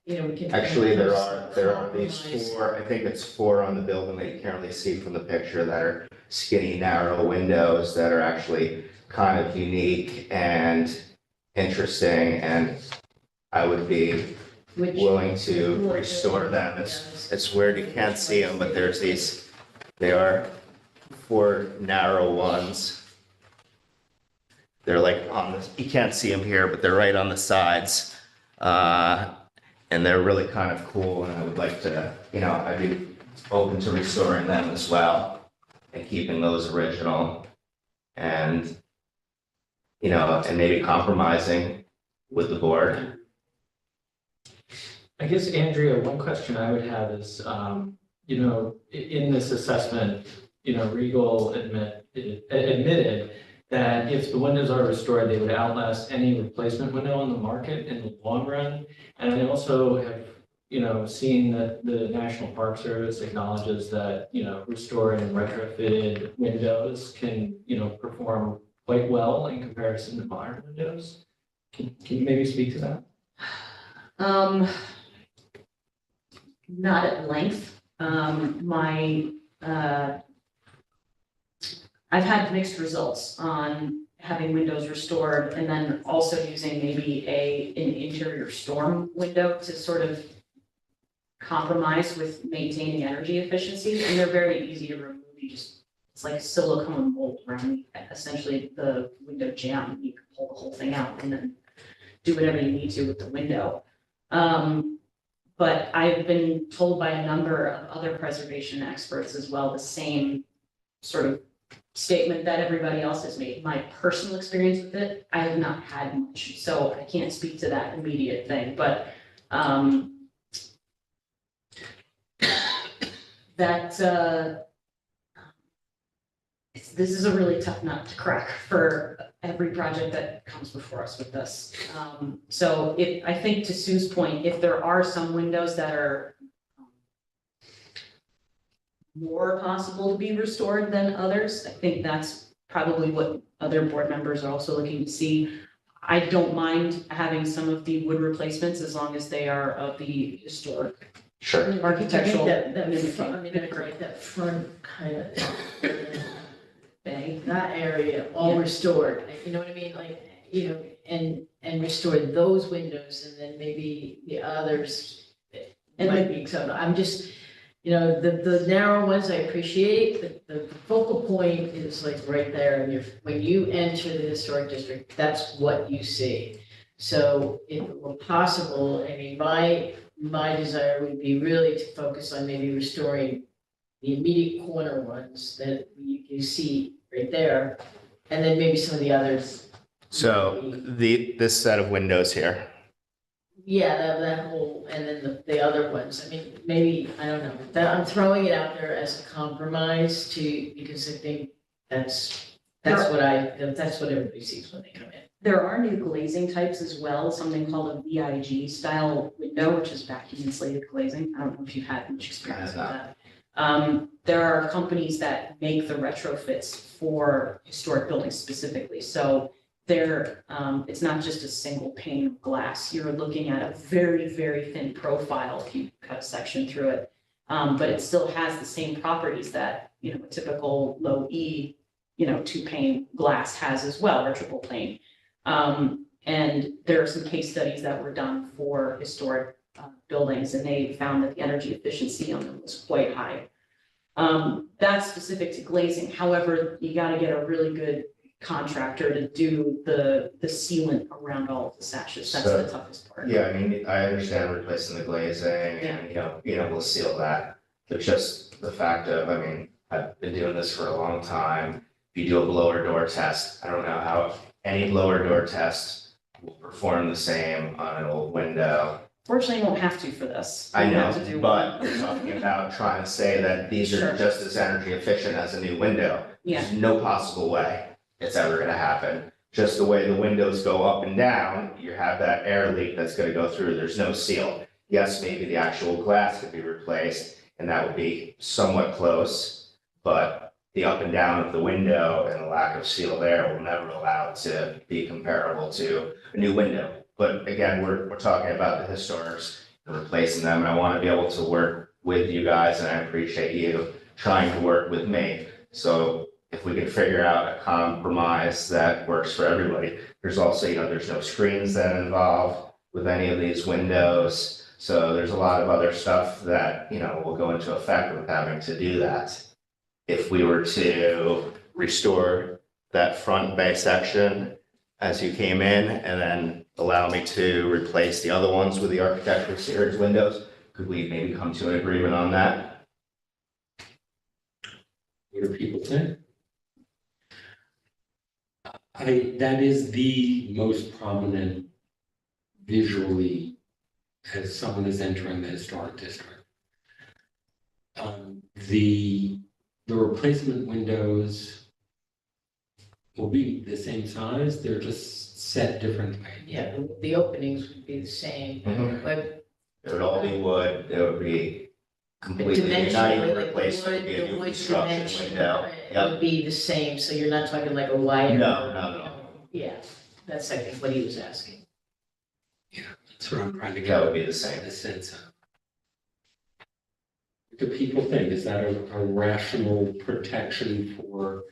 you know, we can. Actually, there are these compromise. four, I think it's four on the building that you can't really see from the picture, that are skinny, narrow windows that are actually kind of unique and interesting, and I would be Which- willing to restore them. It's weird, you can't see them, but there's these, they are four narrow ones. They're like on the, you can't see them here, but they're right on the sides. And they're really kind of cool, and I would like to, you know, I'd be open to restoring them as well and keeping those original, and, you know, and maybe compromising with the board. I guess, Andrea, one question I would have is, you know, in this assessment, you know, Regal admitted that if the windows are restored, they would outlast any replacement window on the market in the long run. And I also have, you know, seen that the National Park Service acknowledges that, you know, restored and retrofitted windows can, you know, perform quite well in comparison to modern windows. Can you maybe speak to that? Not at length. I've had mixed results on having windows restored and then also using maybe an interior storm window to sort of compromise with maintaining energy efficiency, and they're very easy to remove. It's like silicone mold around essentially the window jamb. You can pull the whole thing out and then do whatever you need to with the window. But I've been told by a number of other preservation experts as well, the same sort of statement that everybody else has made. My personal experience with it, I have not had much, so I can't speak to that immediate thing, but this is a really tough nut to crack for every project that comes before us with this. So I think to Sue's point, if there are some windows that are more possible to be restored than others, I think that's probably what other board members are also looking to see. I don't mind having some of the wood replacements as long as they are of the historic Sure. architectural. That front, I mean, that's right, that front kind of Bay. that area all restored, you know what I mean, like, you know, and restore those windows and then maybe the others. It might be, so I'm just, you know, the narrow ones I appreciate, the focal point is like right there, and when you enter the historic district, that's what you see. So if it were possible, I mean, my desire would be really to focus on maybe restoring the immediate corner ones that you see right there, and then maybe some of the others. So this set of windows here. Yeah, that whole, and then the other ones, I mean, maybe, I don't know, that I'm throwing it out there as a compromise because I think that's what everybody sees when they come in. There are new glazing types as well, something called a VIG style window, which is vacuum insulated glazing. I don't know if you've had much experience with that. There are companies that make the retrofits for historic buildings specifically. So it's not just a single pane of glass. You're looking at a very, very thin profile if you cut a section through it. But it still has the same properties that, you know, a typical low E, you know, 2-pane glass has as well, or triple pane. And there are some case studies that were done for historic buildings, and they found that the energy efficiency on them was quite high. That's specific to glazing. However, you got to get a really good contractor to do the sealant around all of the sashes. That's the toughest part. Yeah, I mean, I understand replacing the glazing and, you know, we'll seal that. But just the fact of, I mean, I've been doing this for a long time. If you do a blower door test, I don't know how any blower door test will perform the same on an old window. Fortunately, you won't have to for this. I You know, have to do but one. we're talking about trying to say that these are Sure. just as energy efficient as a new window. Yeah. There's no possible way it's ever gonna happen. Just the way the windows go up and down, you have that air leak that's gonna go through, there's no seal. Yes, maybe the actual glass could be replaced, and that would be somewhat close, but the up and down of the window and the lack of seal there will never allow it to be comparable to a new window. But again, we're talking about the historics and replacing them, and I want to be able to work with you guys, and I appreciate you trying to work with me. So if we can figure out a compromise that works for everybody. There's also, you know, there's no screens that involve with any of these windows. So there's a lot of other stuff that, you know, will go into effect with having to do that. If we were to restore that front bay section as you came in and then allow me to replace the other ones with the architectural series windows, could we maybe come to an agreement on that? What do people think? That is the most prominent visually as someone is entering the historic district. The replacement windows will be the same size, they're just set differently. Yeah, the openings would be the same, but It would all be wood, it would be completely, you're not even dimensionally, like replacing, it'd be a the new wood construction dimension window. would be the same, so you're not talking like a wire. No. Yeah, that's I think what he was asking. That's what I'm trying to That get would be the same. a sense of. What do people think? Is that a rational protection for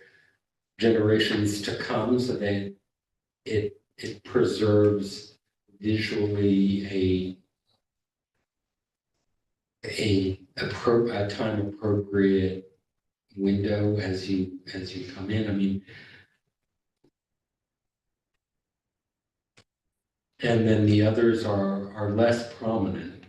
generations to come so that it preserves visually a time appropriate window as you come in? I mean, and then the others are less prominent.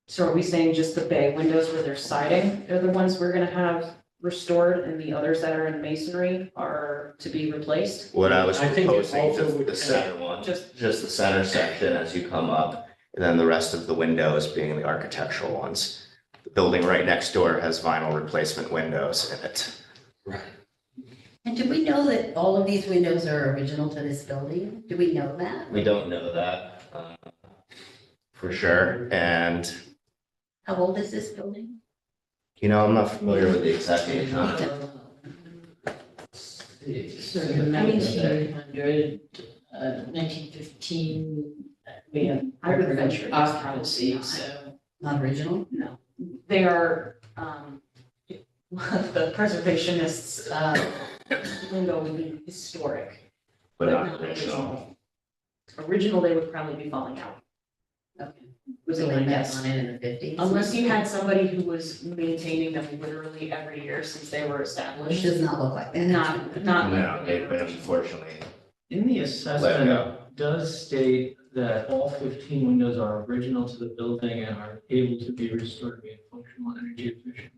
So are we saying just the bay windows where they're siding are the ones we're gonna have restored, and the others that are in masonry are to be replaced? What I was I think it proposing, also just would the center one, Just- just the center section as you come up, and then the rest of the windows being the architectural ones. The building right next door has vinyl replacement windows in it. Right. And do we know that all of these windows are original to this building? Do we know that? We don't know that, for sure, and, How old is this building? you know, I'm not familiar with the exact age on it. So 1900, 1915, we have I would venture it's occupancy, probably so. Not original? No, they are, the preservationists, window would be historic. But not original. Original, they would probably be falling out. Okay. Was So it they my met guess? on it in the 50s? Unless you had somebody who was maintaining them literally every year since they were Which established. does not look like that. Not. No, they've been unfortunately In the let assessment, go. it does state that all 15 windows are original to the building and are able to be restored to be functional energy efficient.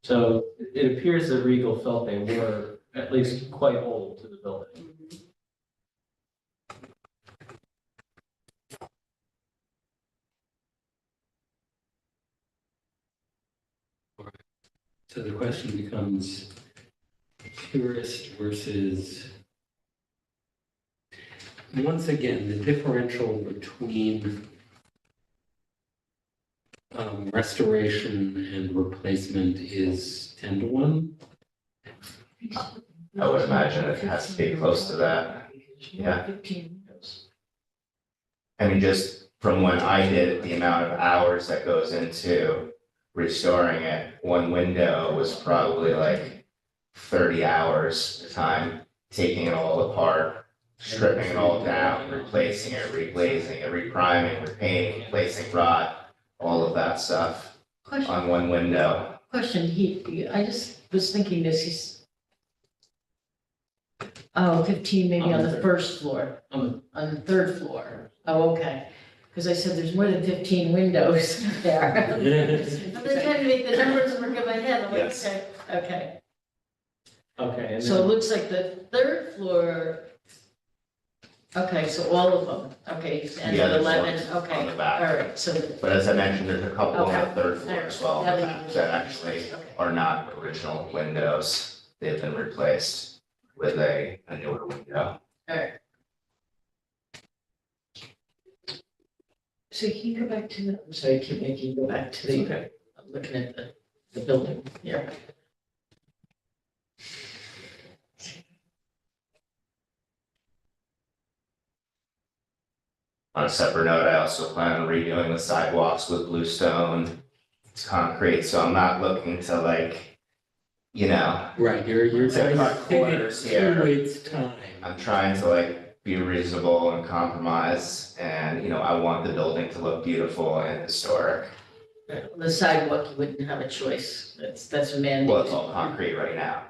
So it appears that Regal felt they were at least quite old to the building. So the question becomes purist versus, once again, the differential between restoration and replacement is 10 to 1. I would imagine it has to be close to that. Yeah. 15 windows. I mean, just from when I did it, the amount of hours that goes into restoring it, one window was probably like 30 hours time, taking it all apart, stripping it all down, replacing it, reglazing it, repriming, repainting, replacing rod, all of that stuff Question, on one window. I just was thinking this, oh, 15 maybe on the first floor, on the third floor. Oh, okay. Because I said there's more than 15 windows there. I'm just trying to make the numbers work in my head. I'm like, Yes. okay. Okay, and So it then, looks like the third floor, okay, so all of them, okay, and The other 11, ones on okay, the all back. right, so. But as I mentioned, there's a couple on the Okay. third floor as well that actually are not original windows. They've been replaced with a newer window. All right. So can you go back to the, I'm sorry, I keep making you go back to the, I'm looking at the building here. On a separate note, I also plan on redoing the sidewalks with bluestone. It's concrete, so I'm not looking to like, you know, Right, you're To trying cut to corners here. two waits time. I'm trying to like be reasonable and compromise. And, you know, I want the building to look beautiful and historic. On the sidewalk, you wouldn't have a choice, that's a mandate. Well, it's all concrete right now.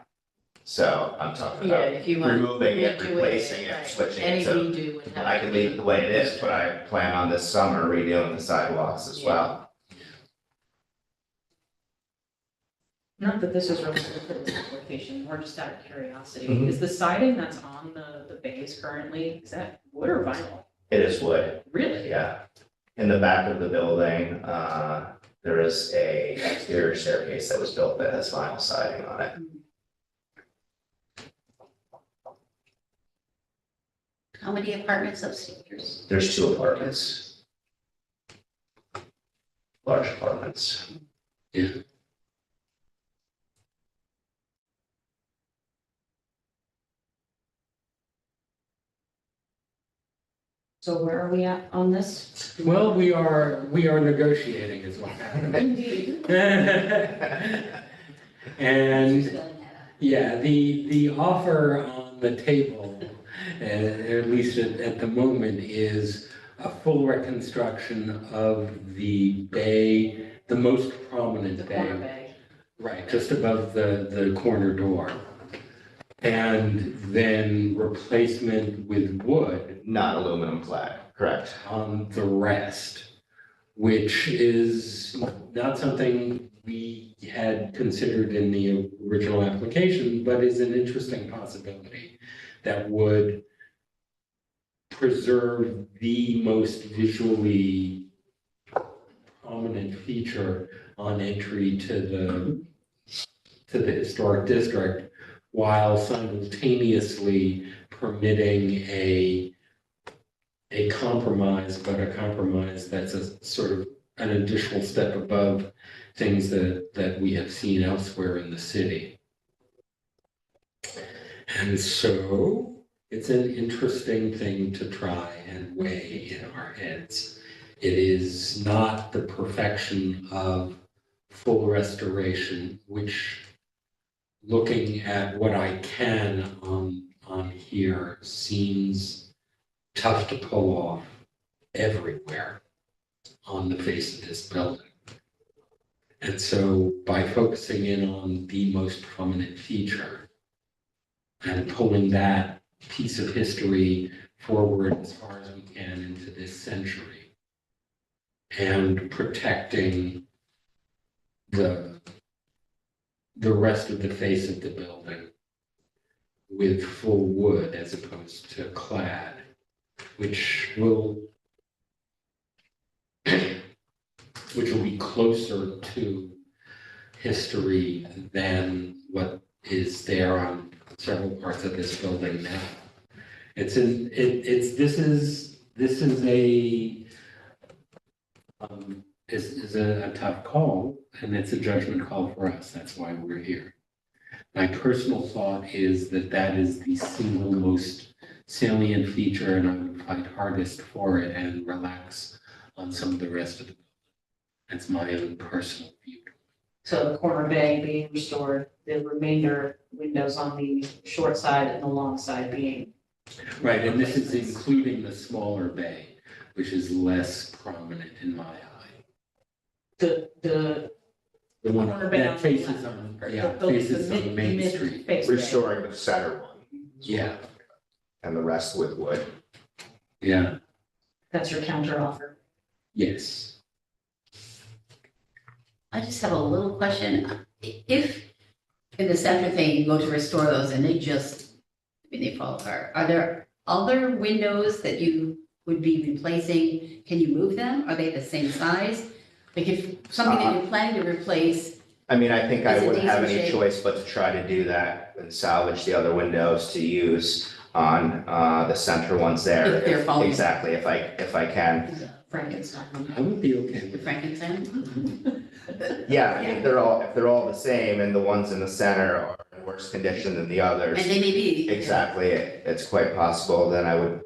So I'm talking Yeah, about if you want. removing it, redo replacing it, right. switching Any it to. redo would have. I can leave it the way it is, but I plan on this summer redoing the sidewalks as well. Not that this is related to this application, more just out of curiosity. Mhm. Is the siding that's on the bays currently, is that wood or vinyl? It is wood. Really? Yeah. In the back of the building, there is a exterior staircase that was built that has vinyl siding on it. How many apartments upstairs? There's 2 apartments. Large apartments. So where are we at on this? Well, we are negotiating is what happened. And yeah, the offer on the table, at least at the moment, is a full reconstruction of the bay, the most prominent The corner bay. bay. Right, just above the corner door. And then replacement with wood Not aluminum clad, correct? on the rest, which is not something we had considered in the original application, but is an interesting possibility that would preserve the most visually prominent feature on entry to the historic district, while simultaneously permitting a compromise, but a compromise that's a sort of an additional step above things that we have seen elsewhere in the city. And so it's an interesting thing to try and weigh in our heads. It is not the perfection of full restoration, which looking at what I can on here seems tough to pull off everywhere on the face of this building. And so by focusing in on the most prominent feature and pulling that piece of history forward as far as we can into this century and protecting the rest of the face of the building with full wood as opposed to clad, which will be closer to history than what is there on several parts of this building now. This is a tough call, and it's a judgment call for us. That's why we're here. My personal thought is that that is the single most salient feature, and I would fight hardest for it and relax on some of the rest of the building. That's my own personal view. So the corner bay being restored, the remainder windows on the short side and the long side being. Right, and this is including the smaller bay, which is less prominent in my eye. The The one corner bay on that the faces left. on, the faces on Main mid Street. face bay. Restoring the center one. Yeah, And the rest with wood. yeah, That's your counter offer. yes. I just have a little question. If in the center thing, you go to restore those and they just, they fall apart, are there other windows that you would be replacing? Can you move them? Are they the same size? Like if something that you're planning to replace, I mean, I think I Is it wouldn't have decent any shape? choice but to try to do that and salvage the other windows to use on the center ones there. If they're falling. Exactly, if I can. Frankenstein. I would be okay the with that. Frankenstein? Yeah, I mean, if they're all the same and the ones in the center are in worse condition than the others. And they may be. Exactly, it's quite possible, then I would,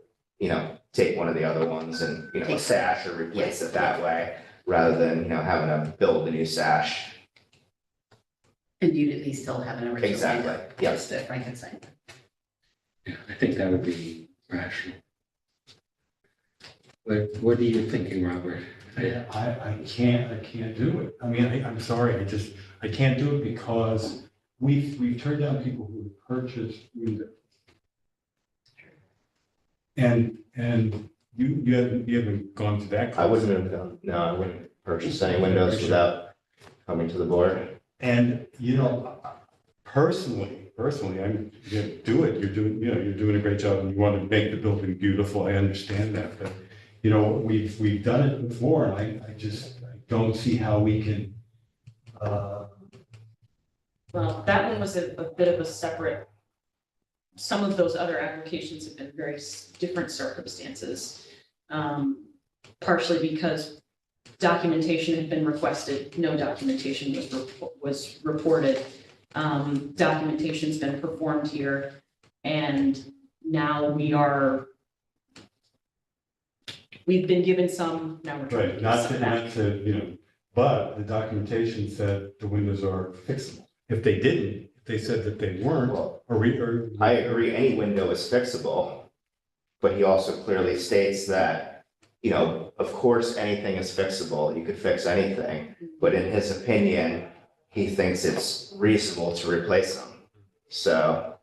take one of the other ones and, Take- sash or replace Yes. it that way, rather than, having to build a new sash. And you'd at least still have an original Exactly, window. yes. Just the Frankenstein. Yeah, I think that would be rational. What are you thinking, Robert? Yeah, I can't do it. I mean, I'm sorry, I can't do it because we've turned down people who have purchased windows. And you haven't gone to that. I wouldn't have done, no, I wouldn't purchase any windows without coming to the board. And, personally, I'm, do it. You're doing a great job and you want to make the building beautiful. I understand that, but, we've done it before and I don't see how we can, Well, that one was a bit of a separate, some of those other applications have been very different circumstances. Partially because documentation had been requested, no documentation was reported. Documentation's been performed here, and now we've been given some, now we're trying to right, give not some to, back. not to, but the documentation said the windows are fixable. If they didn't, if they said that they weren't, Well, or. I agree, any window is fixable, but he also clearly states that, of course, anything is fixable, you could fix anything, but in his opinion, he thinks it's reasonable to replace them. So,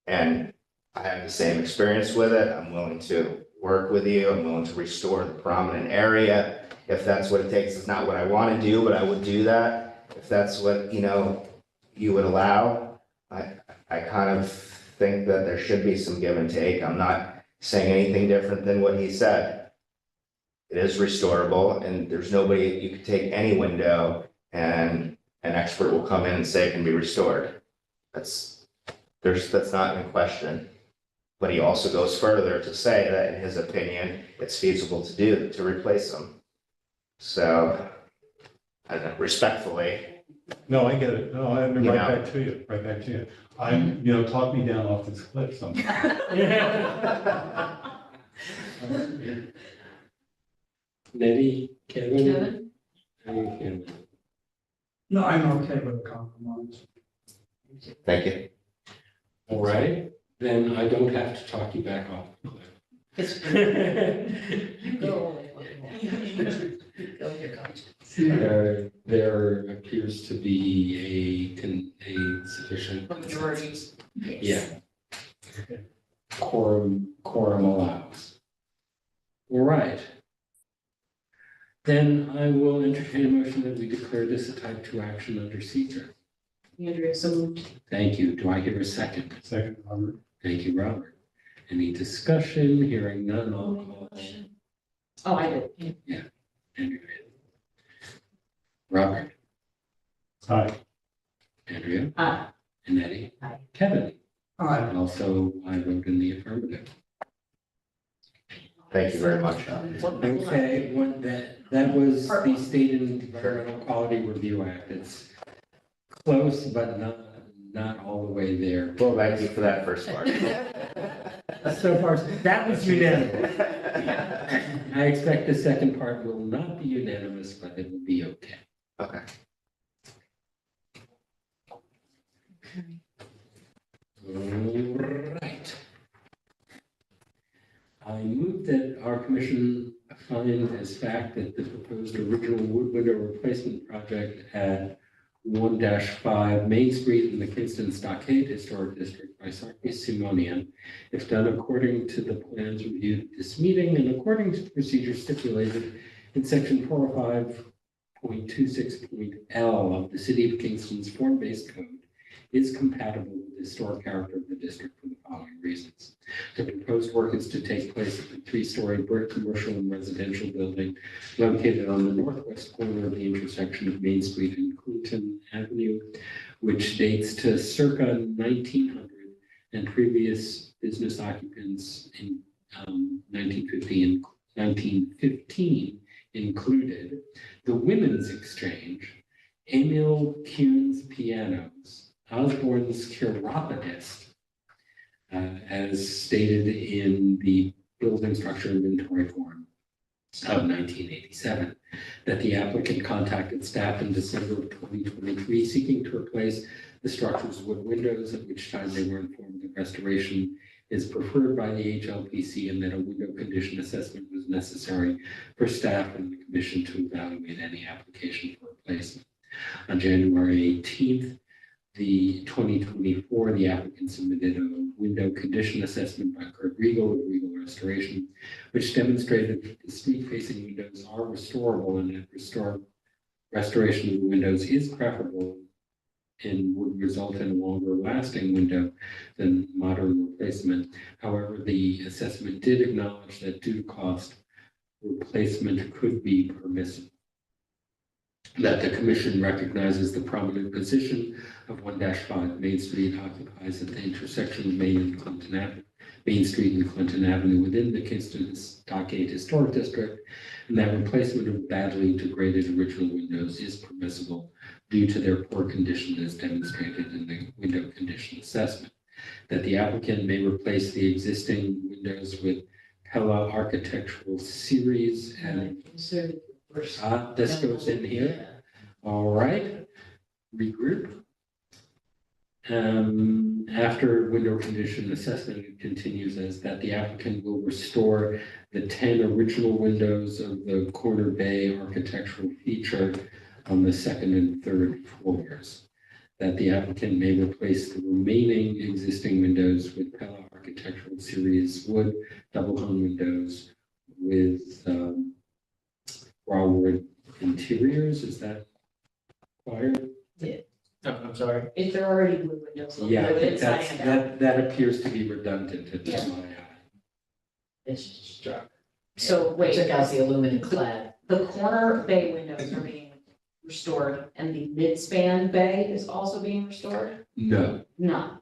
and I have the same experience with it, I'm willing to work with you, I'm willing to restore the prominent area, if that's what it takes. It's not what I want to do, but I would do that, if that's what, you would allow. I kind of think that there should be some give and take. I'm not saying anything different than what he said. It is restorable, and there's nobody, you could take any window and an expert will come in and say it can be restored. That's not in question. But he also goes further to say that in his opinion, it's feasible to replace them. So, I don't know, respectfully, No, I get it. No, I mean, You right know. back to you, right back to you. Talk me down off this cliff sometime. Nettie, Kevin? Kevin? How you feeling? No, I'm okay with the compromise. Thank you. All right, then I don't have to talk you back off the It's, cliff. you go with what you want. You go with your conscience. There appears to be a sufficient. Majority. Yeah. Quorum allows. All right. Then I will entertain a motion that we declare this a type 2 action under seizure. Andrea, so moved. Thank you. Do I hear a second? Second, Robert. Thank you, Robert. Any discussion? Hearing none, I'll call. Oh, I did. Andrea. Robert, Aye. Andrea, Aye. and Eddie. Aye. Kevin, All right, and also I vote in the affirmative. Thank you very much. Okay, that was the State Environmental Quality Review Act. It's close, but not all the way there. Well, thank you for that first part. So far, that was unanimous. I expect the second part will not be unanimous, but it will be okay. Okay. All right. I move that our commission find as fact that the proposed original wood window replacement project at 1-5 Main Street in the Kingston Stockade Historic District by Sarkis Simonian, if done according to the plans reviewed at this meeting and according to the procedures stipulated in section 405.26.L of the City of Kingston's form-based code, is compatible with the historic character of the district for the following reasons. The proposed work is to take place at the 3-story brick commercial and residential building located on the northwest corner of the intersection of Main Street and Clinton Avenue, which dates to circa 1900 and previous business occupants in 1950 and 1915 included the Women's Exchange, Emil Kuhn's Pianos, Osborne's Chiropodist, as stated in the building structure inventory form of 1987, that the applicant contacted staff in December of 2023 seeking to replace the structure's wood windows, at which time they were informed that restoration is preferred by the HLPC and that a window condition assessment was necessary for staff and the commission to evaluate any application for replacement. On January 18th, the 2024, the applicant submitted a window condition assessment by Kurt Regal of Regal Restoration, which demonstrated that the street-facing windows are restorable and that restoration of the windows is preferable and would result in a longer lasting window than modern replacement. However, the assessment did acknowledge that due to cost, replacement could be permissible. That the commission recognizes the prominent position of 1-5 Main Street occupies at the intersection of Main Street and Clinton Avenue within the Kingston Stockade Historic District, and that replacement of badly degraded original windows is permissible due to their poor condition as demonstrated in the window condition assessment. That the applicant may replace the existing windows with Pella Architectural Series and this goes in here. All right, regroup. After window condition assessment, it continues as that the applicant will restore the 10 original windows of the corner bay architectural feature on the second and third floors. That the applicant may replace the remaining existing windows with Pella Architectural Series wood double hung windows with raw wood interiors. Is that required? No, I'm sorry. If they're already wood windows. they'll Yeah, I do it think inside that's, and out. that appears to be redundant at Yeah. my eye. It's struck. So wait, Took out the aluminum clad. the corner bay windows are being restored and the mid-span bay is also being restored? No, No,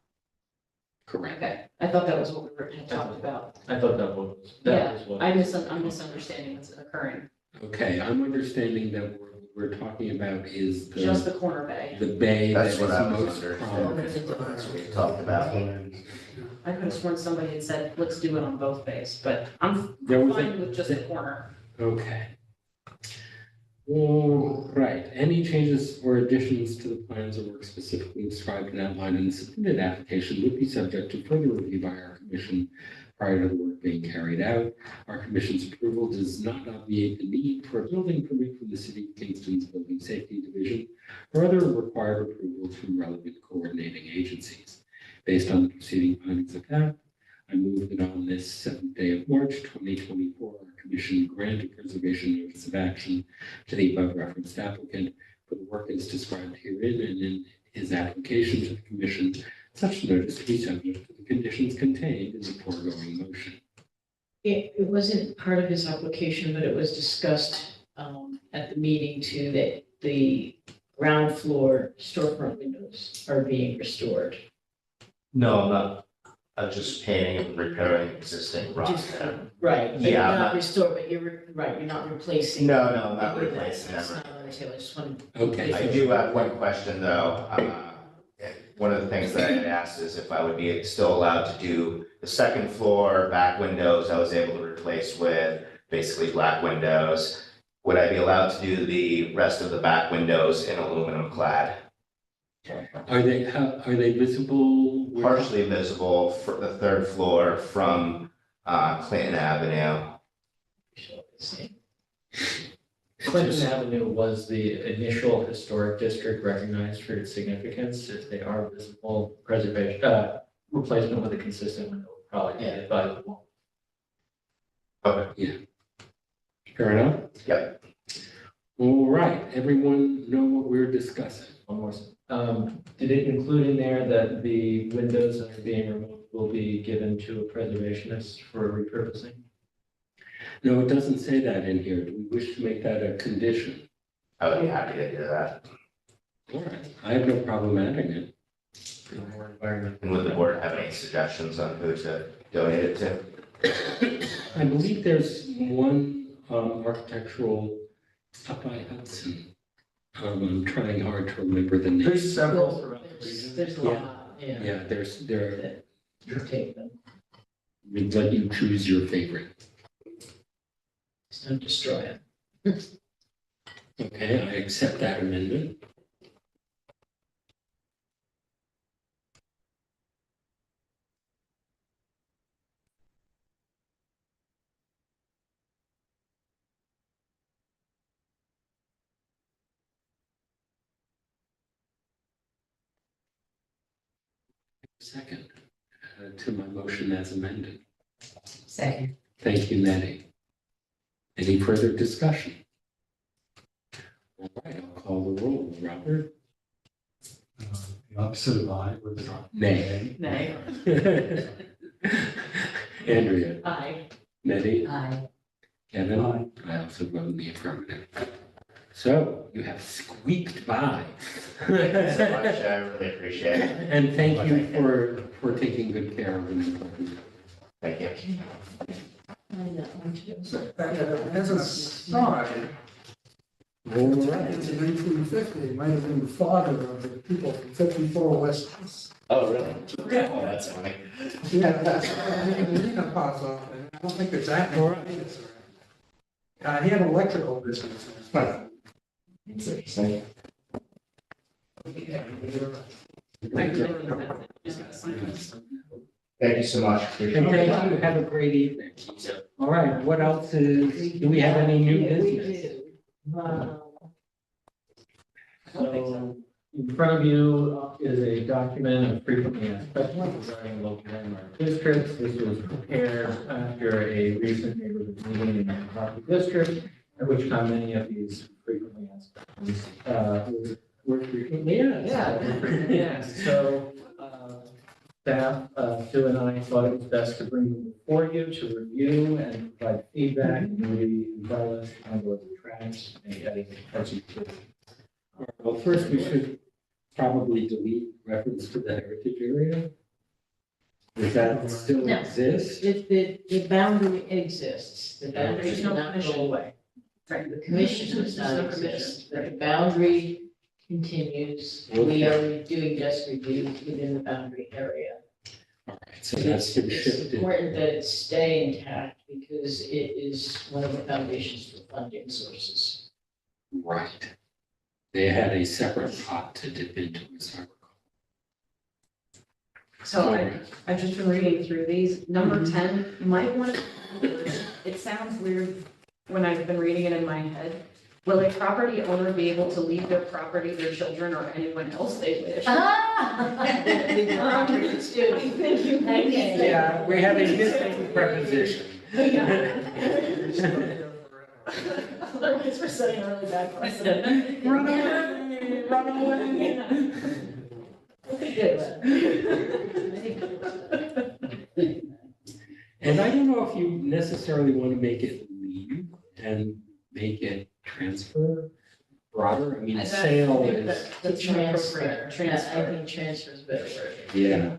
correct. okay. I thought that was what we had talked about. I thought that was what. I'm misunderstanding what's occurring. Okay, I'm understanding that we're we're talking about is Just the, the corner bay. the bay that That's is what I was most under. prominent. That's what we talked about. I could have sworn somebody had said, let's do it on both bays, but I'm There was fine a, with just the corner. okay. All right, any changes or additions to the plans or work specifically described and outlined in the submitted application would be subject to further review by our commission prior to the work being carried out. Our commission's approval does not obviate the need for a building permit from the City of Kingston's Building Safety Division or other required approvals from relevant coordinating agencies. Based on the preceding findings of fact, I move that on this 7th day of March, 2024, our commission grant a preservation notice of action to the above referenced applicant for the work as described herein and in his application to the commission, such notice to be subject to the conditions contained in the foregoing motion. It wasn't part of his application, but it was discussed at the meeting too, that the ground floor storefront windows are being restored. No, I'm not. I'm just painting and repairing existing rock Just- there. Right, but you're Yeah, I'm not not- restored, but right, you're not replacing. No, I'm not any of that. replacing That's everything. not on the table. I just wanted. Okay. I do have one question though. One of the things that I had asked is if I would be still allowed to do the second floor back windows I was able to replace with basically black windows. Would I be allowed to do the rest of the back windows in aluminum clad? Are they visible? where- Partially visible for the third floor from Clinton Avenue. Clinton Avenue was the initial historic district recognized for its significance. If they are visible, preservation, replacement with a consistent window would probably be advisable. Okay. Fair enough? Yep. All right, everyone know what we're discussing? One more. Did it include in there that the windows that are being removed will be given to a preservationist for repurposing? No, it doesn't say that in here. Do we wish to make that a condition? I would be happy to do that. All right, I have no problem adding it. More environment. And would the board have any suggestions on who to donate it to? I believe there's one architectural up by Hudson. I'm trying hard to remember the name. There's several throughout the region. There's a lot, yeah. Yeah, there, You take them, we'd let you choose your favorite. just don't destroy it. Okay, I accept that amendment. Second, to my motion as amended. Second. Thank you, Nettie. Any further discussion? All right, I'll call the roll. Robert? The opposite of I was. Nay. Nay. Andrea? Aye. Nettie? Aye. Kevin? Aye. I also vote in the affirmative. So you have squeaked by. Thank you so much. I really appreciate it. And thank you for taking good care of them. Thank you. As a side, All in right. 1950, might have been the father of the people from 54 West. Oh, really? Oh, that's funny. Yeah, that's Nina pops up, and I don't think there's that many. Ninas around. He had an electrical business. It's interesting. Thank you so much. And thank you. Have a great evening. All right, what else is, do we have any new business? So in front of you is a document of frequently asked questions regarding local landmark districts. This was prepared after a recent neighborhood meeting in the property district, at which time many of these frequently asked questions were frequently asked. Yeah. Were frequently asked. So staff, Sue and I thought it was best to bring them before you to review and provide feedback, maybe embellish and or detract any editing as you could. All right, well, first we should probably delete reference to the heritage area. Does that still No. exist? The boundary exists, the boundary There's did no not permission. go away. The commission does not exist, the boundary continues, we are doing desk reviews within the boundary area. All right, so that's been It's shifted. important that it stay intact because it is one of the foundations for funding sources. Right. They had a separate pot to dip into, as I recall. So I've just been reading through these. Number 10, you might want to, it sounds weird when I've been reading it in my head. Will a property owner be able to leave their property, their children, or anyone else they wish? Leave your property, it's due. Thank you. Yeah, we have a missing preposition. Otherwise, we're setting a really bad precedent. Run away, run away. And I don't know if you necessarily want to make it leave and make it transfer broader. I mean, sale is, The transfer, I Transfer. think transfer is better word, yeah.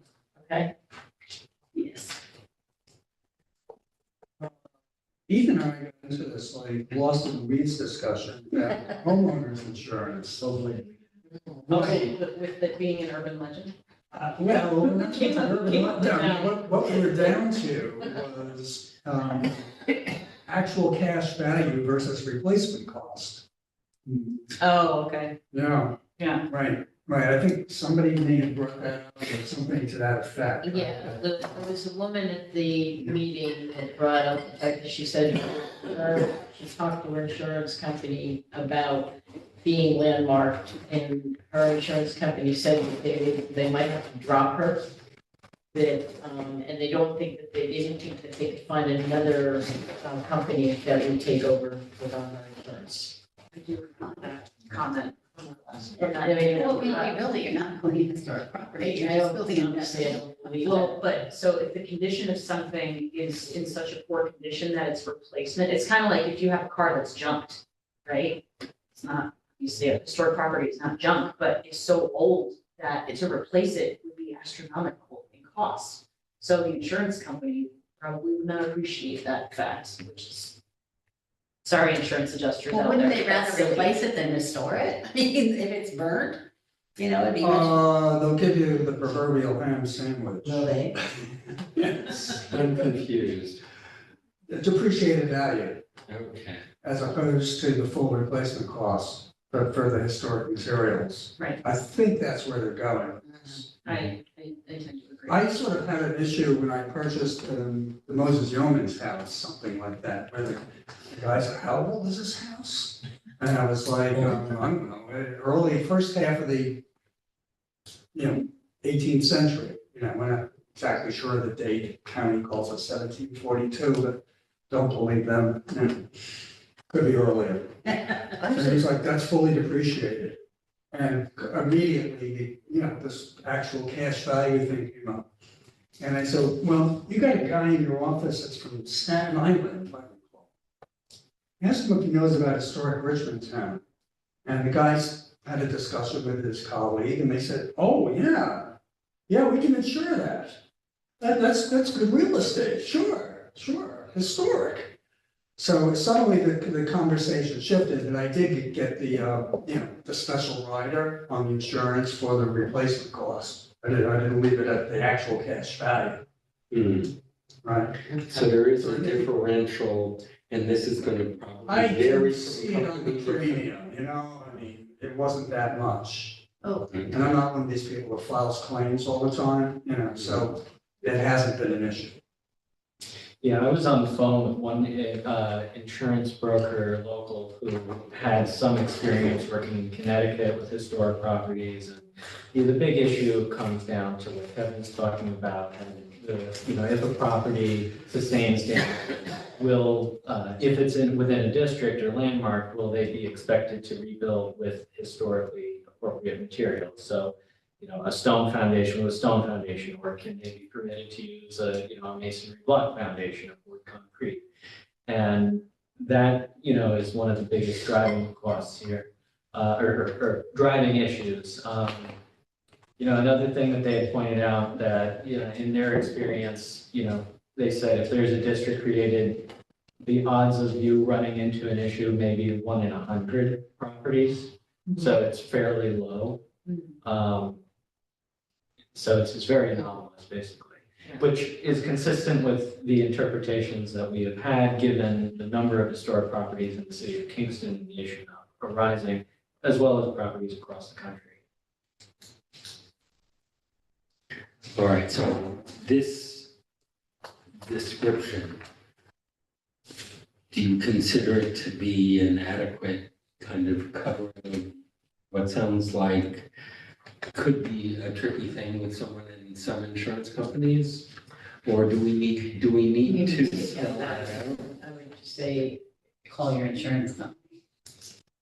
okay? Yes. Ethan and I got into this like lost in the weeds discussion about homeowners insurance. So Okay, with it being an urban legend. Well, Keep on- keep on down. what we were down to was actual cash value versus replacement cost. Oh, okay. Yeah, Yeah. right. I think somebody may have brought that up or something to that effect. Yeah, there was a woman at the meeting that brought up the fact that she said she talked to her insurance company about being landmarked, and her insurance company said that they might have to drop her. That, and they didn't think that they could find another company that would take over without our insurance. I do recall that comment. And I mean, Well, really, you're not going to historic property, you're I just don't building a honestly, I mess. don't believe Well, that. but so if the condition of something is in such a poor condition that it's replacement, it's kind of like if you have a car that's junked, right? It's not, you say a historic property is not junk, but it's so old that to replace it would be astronomical in cost. So the insurance company probably would not appreciate that fact, which is, sorry, insurance adjusters Well, out there. wouldn't they that's rather silly. replace it than restore it? I mean, if it's burnt, you know, it'd be much. They'll give you the proverbial ham sandwich. Will they? Yes. I'm confused. Depreciated value Okay. as opposed to the full replacement cost for the historic materials. Right. I think that's where they're going. I tend to agree. I sort of had an issue when I purchased the Moses Yeoman's house, something like that, where the guy said, how old is this house? And I was like, I don't know, early, first half of the, 18th century, we're not exactly sure of the date, county calls it 1742, but don't believe them. Could be earlier. And he's like, that's fully depreciated. And immediately, this actual cash value thing came up. And I said, well, you got a guy in your office that's from Staten Island, if I recall. Ask him if he knows about historic Richmond town. And the guys had a discussion with his colleague and they said, oh, yeah, we can insure that. That's good real estate, sure, historic. So suddenly the conversation shifted and I did get the special rider on the insurance for the replacement cost. I didn't leave it at the actual cash value, Hmm. right? So there is a differential, and this is going to I probably vary can from see it on company the to premium, it wasn't that much. Oh, And I'm not one of these people who files claims all the time, so it hasn't been an issue. Yeah, I was on the phone with one insurance broker local who had some experience working in Connecticut with historic properties. And the big issue comes down to what Kevin's talking about, and if a property sustains damage, will, if it's within a district or landmark, will they be expected to rebuild with historically appropriate materials? So, a stone foundation with a stone foundation, or can they be permitted to use a masonry block foundation of wood concrete? And that, is one of the biggest driving costs here, or driving issues. Another thing that they had pointed out that, in their experience, they said if there's a district created the odds of you running into an issue may be 1 in 100 properties, so it's fairly low. So it's very anomalous, basically, which is consistent with the interpretations that we have had, given the number of historic properties in the city of Kingston and the issue arising, as well as properties across the country. All right, so this description, do you consider it to be an adequate kind of covering of what sounds like could be a tricky thing with someone in some insurance companies? Or do we need to spell that out? I would just say, call your insurance company,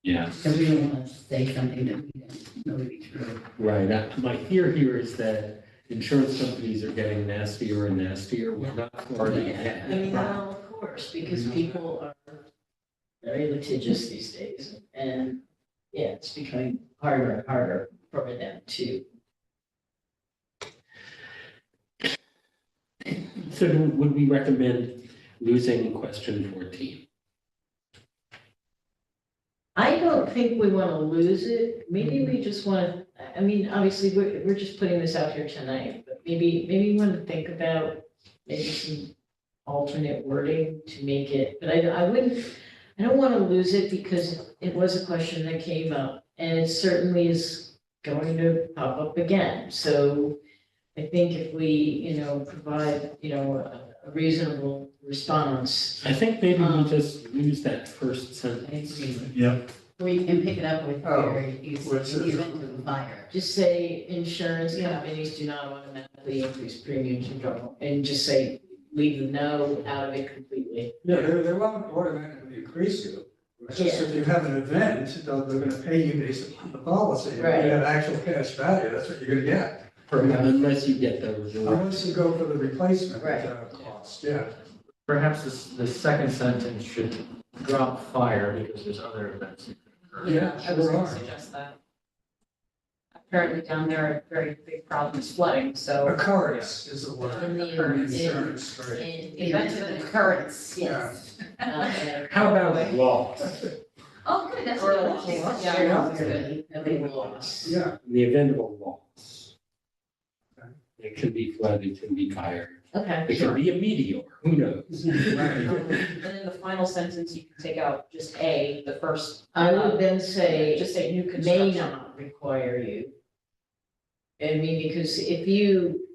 Yeah, because we don't want to say something that we don't know to be true. right. My fear here is that insurance companies are getting nastier and nastier. We're not far I ahead. mean, well, of course, because people are very litigious these days, and yeah, it's becoming harder and harder for them to. So would we recommend losing question 14? I don't think we want to lose it. Maybe we just want to, I mean, obviously, we're just putting this out here tonight, but maybe we want to think about maybe some alternate wording to make it, but I don't want to lose it because it was a question that came up, and it certainly is going to pop up again. So I think if we, provide, a reasonable response. I think maybe we just lose that first sentence. Yeah. Or you can pick it up with your, use what's in the it? event of a fire. Just say insurance companies do not automatically increase premiums and trouble, and just say, leave the no out of it completely. Yeah, they won't automatically increase you. It's just if you have an event, they're gonna pay you based upon the policy. If you Right. have actual cash value, that's what you're gonna get. Unless you get the result. Unless you go for the replacement Right. cost, yeah. Perhaps the second sentence should drop fire because there's other events. that can occur. Yeah, I was sure gonna are. suggest that. Apparently down there are very big problems flooding, so. Occurrence is the word. In the- Insurance, right. In The event of an occurrence, yes. How about loss? Oh, good, that's Or what loss. Yeah. loss. Yeah, In the event of a loss. It can be flood, it can be fire, Okay. it can be a meteor, who knows? right. And in the final sentence, you can take out just A, the first. I would then say, Just say new may construction. not require you. I mean, because if you,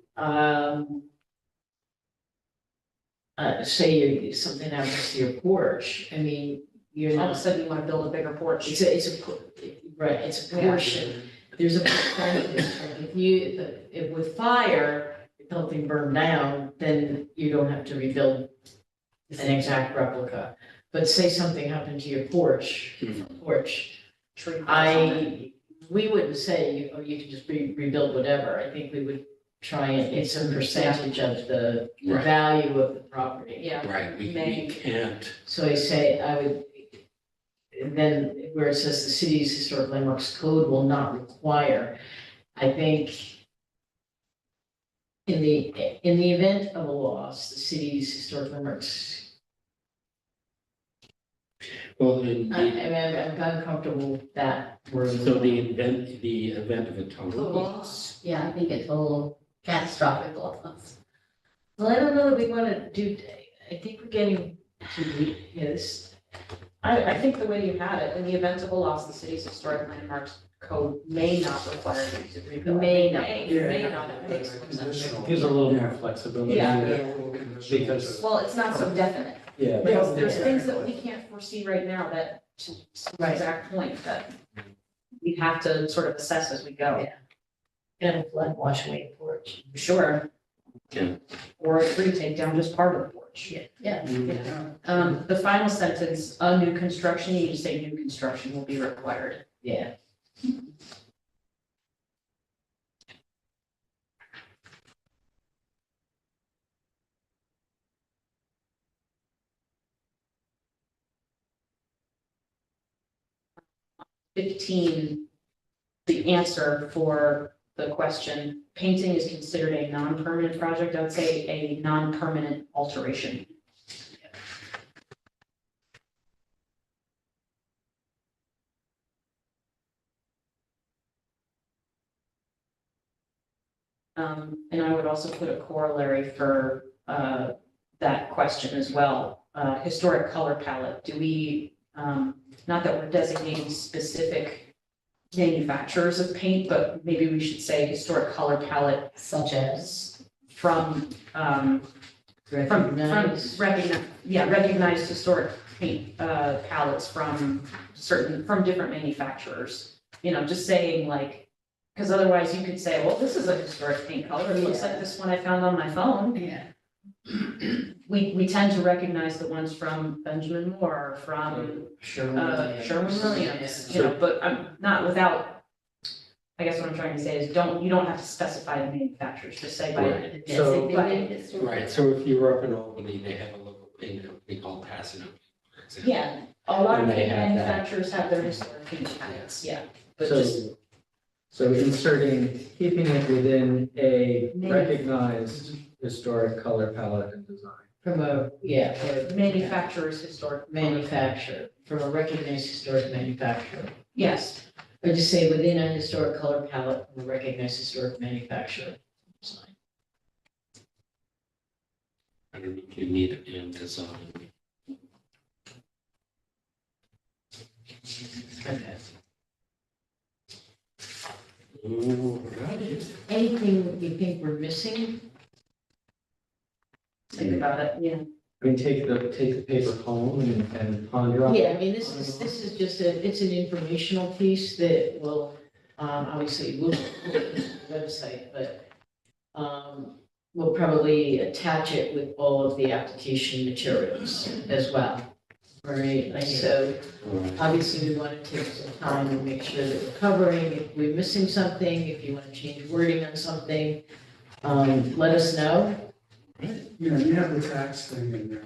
say something happens to your porch, I mean, you're All of a not, sudden you wanna build a bigger porch. right, it's a portion. There's a percentage, if with fire, if something burned down, then you don't have to rebuild an exact replica. But say something happened to your porch, Tree. we wouldn't say, oh, you can just rebuild whatever. I think we would try and, it's a percentage of the Right. value of the property. Yeah. Right, we can't, So I would, and then where it says the city's historic landmarks code will not require, I think in the event of a loss, the city's historic landmarks, well, I'm uncomfortable with that word. so the event of a total loss? Yeah, I think a total catastrophic loss. Well, I don't know that we want to do, I think we're getting to this. I think the way you had it, in the event of a loss, the city's historic landmarks code may not require you to rebuild. May not. May not, it makes more sense. Conditional. Gives a little more Yeah. flexibility. Yeah. Yeah, a little conditional. Because- Well, it's not so definite. Yeah. Because there's things that we can't foresee right now that, to the exact point, that we have to sort of assess as we go. Yeah. And flood wash away the porch. Sure. Yeah. Or a tree take down just part of the porch. Yeah. The final sentence, a new construction, you just say new construction will be required. Yeah. Fifteen, the answer for the question, painting is considered a non-permanent project, I would say a non-permanent alteration. and I would also put a corollary for, that question as well. Historic color palette, do we, not that we're designating specific manufacturers of paint, but maybe we should say historic color palette Such as? from, Recognize. recognized historic paint, palettes from different manufacturers. You know, just saying like, because otherwise you could say, well, this is a historic paint color, it looks like this one I found on my phone. Yeah. We tend to recognize the ones from Benjamin Moore, from Sherwin-Williams, you know, but I'm not without, I guess what I'm trying to say is you don't have to specify the manufacturers, just say by. Right. So- Right, so if you were up in Albany, they have a local paint company called Passano, for example. Yeah, a lot of And they paint have that. manufacturers have their historic paint palettes, yeah, but just, So inserting, keeping it within a Name. recognized historic color palette and design. From a, yeah, or manufacturers historic. manufacturer, from a recognized historic manufacturer. Yes, Or just say within a historic color palette from a recognized historic manufacturer. Design. I don't know if you need it in design. Okay. All right. Anything that you think we're missing? think about it, yeah. I mean, take the paper home and ponder on it. Yeah, I mean, this is just it's an informational piece that will, obviously, we'll put it on the website, but we'll probably attach it with all of the application materials as well. Right, like, so All right. obviously we want to take some time and make sure that we're covering, if we're missing something, if you want to change wording on something, let us know. You know, you have the tax thing in there.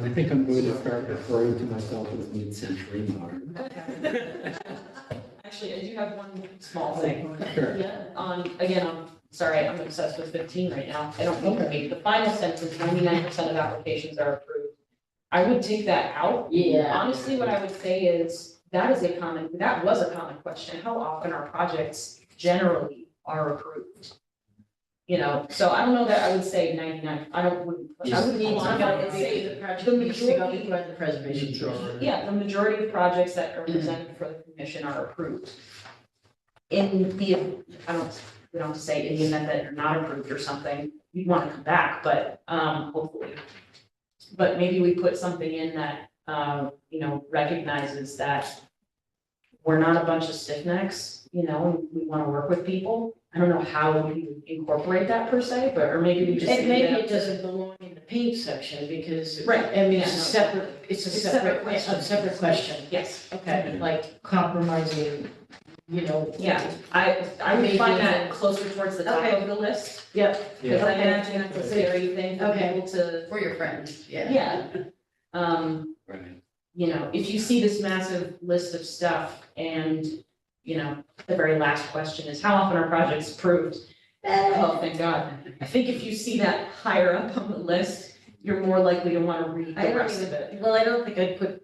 I think I'm going to start referring to myself as mid-century modern. Actually, I do have one small thing. Sure. Yeah. Again, I'm sorry, I'm obsessed with 15 right now. I don't need to read. The final sentence, 99% of applications are approved. I would take that out. Yeah. Honestly, what I would say is, that was a common question. How often our projects generally are approved? You know, so I don't know that I would say 99, I wouldn't Need quantify to it, say the project the needs to go majority- before the preservation commission. yeah, the majority of projects that are presented for the commission are approved. In the, we don't have to say in the event that you're not approved or something, you'd want to come back, but, hopefully. But maybe we put something in that, you know, recognizes that we're not a bunch of stiff necks, you know, and we want to work with people. I don't know how we would incorporate that per se, but, or maybe we just. And leave maybe up it to- doesn't belong in the paint section because. Right. I mean, Yeah, it's a no. separate, it's a separate question. Yes, Okay, like compromising, you know. yeah, I would Maybe find that even- closer towards the top Okay. of the list, Yep, because I Okay. imagine that's a scary thing for Okay. people to, For your friends, yeah. yeah. Right. You know, if you see this massive list of stuff and, you know, the very last question is, how often are projects approved? Oh, thank God. I think if you see that higher up on the list, you're more likely to want to read I the don't rest of even, it. well, I don't think I'd put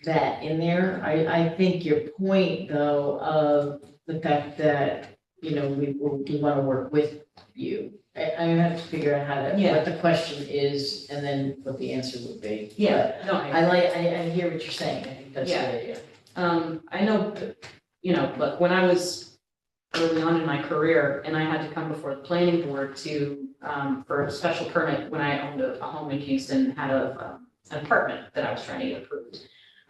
that in there. I think your point though of the fact that, you know, we want to work with you. I have to figure out how to, Yeah. what the question is and then what the answer would be. Yeah, no, I hear what you're saying. I think that's Yeah. the idea. I know, you know, but when I was early on in my career and I had to come before the planning board to, for a special permit, when I owned a home in Kingston, had an apartment that I was trying to get approved.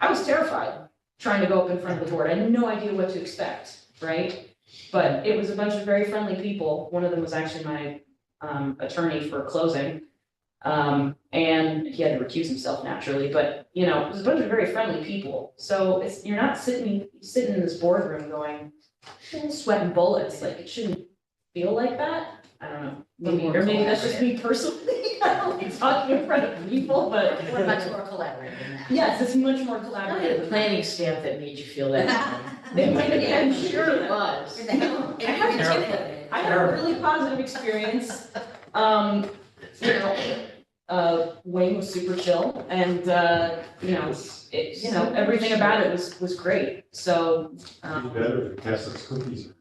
I was terrified trying to go up in front of the board. I had no idea what to expect, right? But it was a bunch of very friendly people. One of them was actually my attorney for closing. And he had to recuse himself naturally, but, you know, it was a bunch of very friendly people. So you're not sitting in this boardroom going, sweating bullets, like it shouldn't feel like that. I don't know, or maybe that's just me personally. I don't like talking in front of people, but. We're much more collaborative than that. Yes, it's much more I had a collaborative. planning stamp that made you feel that. It might have been, I'm sure. sure it was. You're the hell- I had a really positive experience. You know, Wayne was super chill and, you know, everything about it was great. So, It'd be better if it passed its cookies.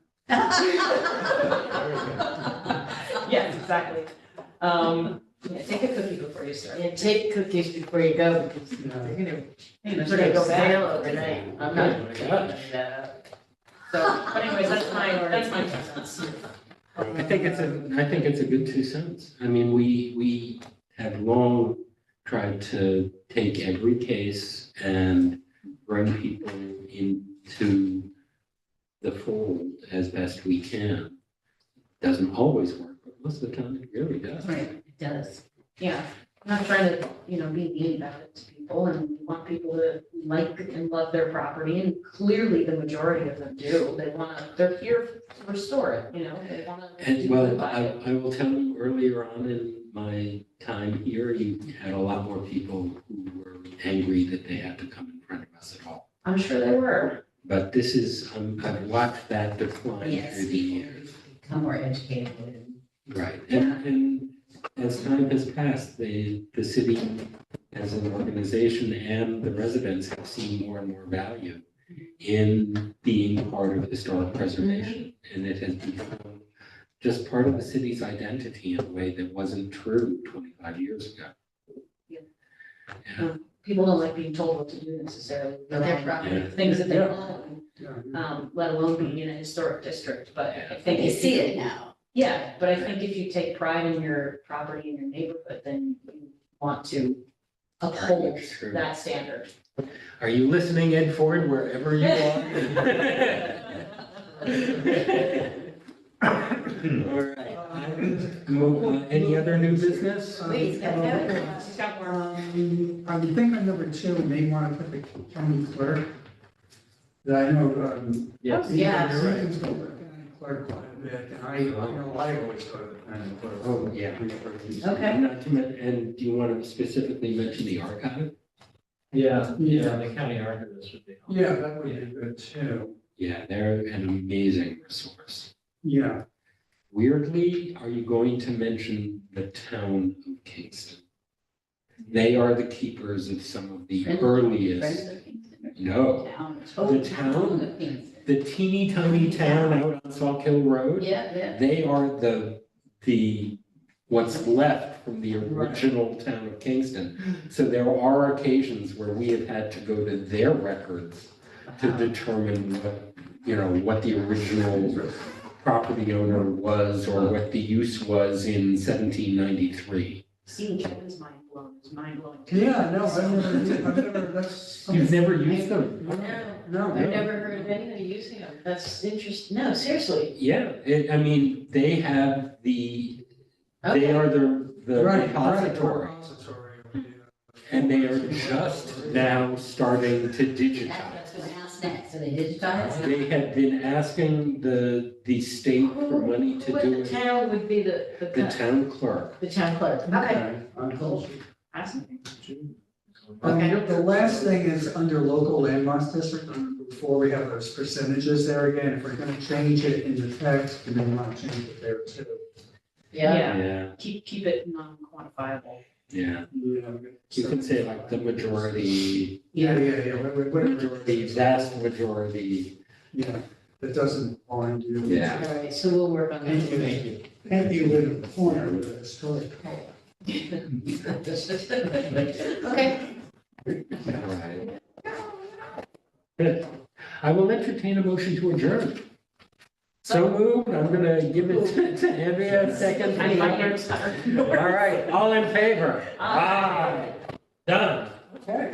Yes, exactly. Yeah, take a cookie before you start. And take cookies before you go, because they're gonna, They're gonna go stale bad. overnight. I'm not Oh my giving gosh. that up. So, but anyways, that's my 2 cents. I think it's a good 2 cents. I mean, we have long tried to take every case and bring people into the fold as best we can. Doesn't always work, but most of the time it really does. Right, it does. Yeah, I'm not trying to, be mean about it to people, and we want people to like and love their property, and clearly the majority of them do. They're here to restore it, they wanna. And do well, good by it. I will tell you, earlier on in my time here, you had a lot more people who were angry that they had to come in front of us at all. I'm sure they were. But this is, I've watched that decline Yes, through the years. become more educated and Right, and as time has passed, the city as an organization and the residents have seen more and more value in being part of historic preservation. And it has become just part of the city's identity in a way that wasn't true 25 years ago. Yeah. Yeah. People don't like being told what to do necessarily. But their property. Yeah. Things that they Yeah. own, Yeah. let alone being in a historic district, but I think. they if see you- it now. Yeah, but I think if you take pride in your property and your neighborhood, then you want to uphold True. that standard. Are you listening, Ed Ford, wherever you are? All right. Any other new business? Wait, he's got another. I would think on number 2, we may want to put the county clerk. That I know, Yes. Yeah. Susan's been working on the clerk quite a bit, and I always go to the county clerk. Oh, yeah. Okay. Not to and do you want to specifically mention the archive? Yeah, the county archivist would be. Yeah, that would be good too. Yeah, they're an amazing resource. Yeah, Weirdly, are you going to mention the town of Kingston? They are the keepers of some of the earliest, Friends of Kingston. no, Town. The town? of Kingston. the teeny tiny town out on Sauk Hill Road. Yeah, yeah. They are the what's left from the original town of Kingston. So there are occasions where we have had to go to their records to determine what the original property owner was or what the use was in 1793. Seeing Kevin's mind blown is mind blowing. yeah, no, I've never, that's. You've never used them? No, I've never heard of anybody using them. That's interesting. No, seriously. Yeah, I mean, they have they are the Right, repository. repository, And they are just now starting to digitize. That's what I was gonna ask next. So they digitize? They have been asking the state for money to do The it. town would be the The town clerk. the town clerk. Okay. Okay. Fascinating. The last thing is under local landmarks district, before we have those percentages there again, if we're gonna change it in the text, we may want to change it there too. Yeah, Yeah, keep it non-quantifiable. yeah. Yeah. You can say like the majority, Yeah, whatever, majority, vast majority. yeah, that doesn't bind you. Yeah. All right, so we'll work on that. Thank you. Can't be with a corner with a historic color. Okay. All right. Good. I will entertain a motion to adjourn. So moved. I'm gonna give it to Andrea, second. I need my hair to start. All right, all in favor? Aye. Done. Okay.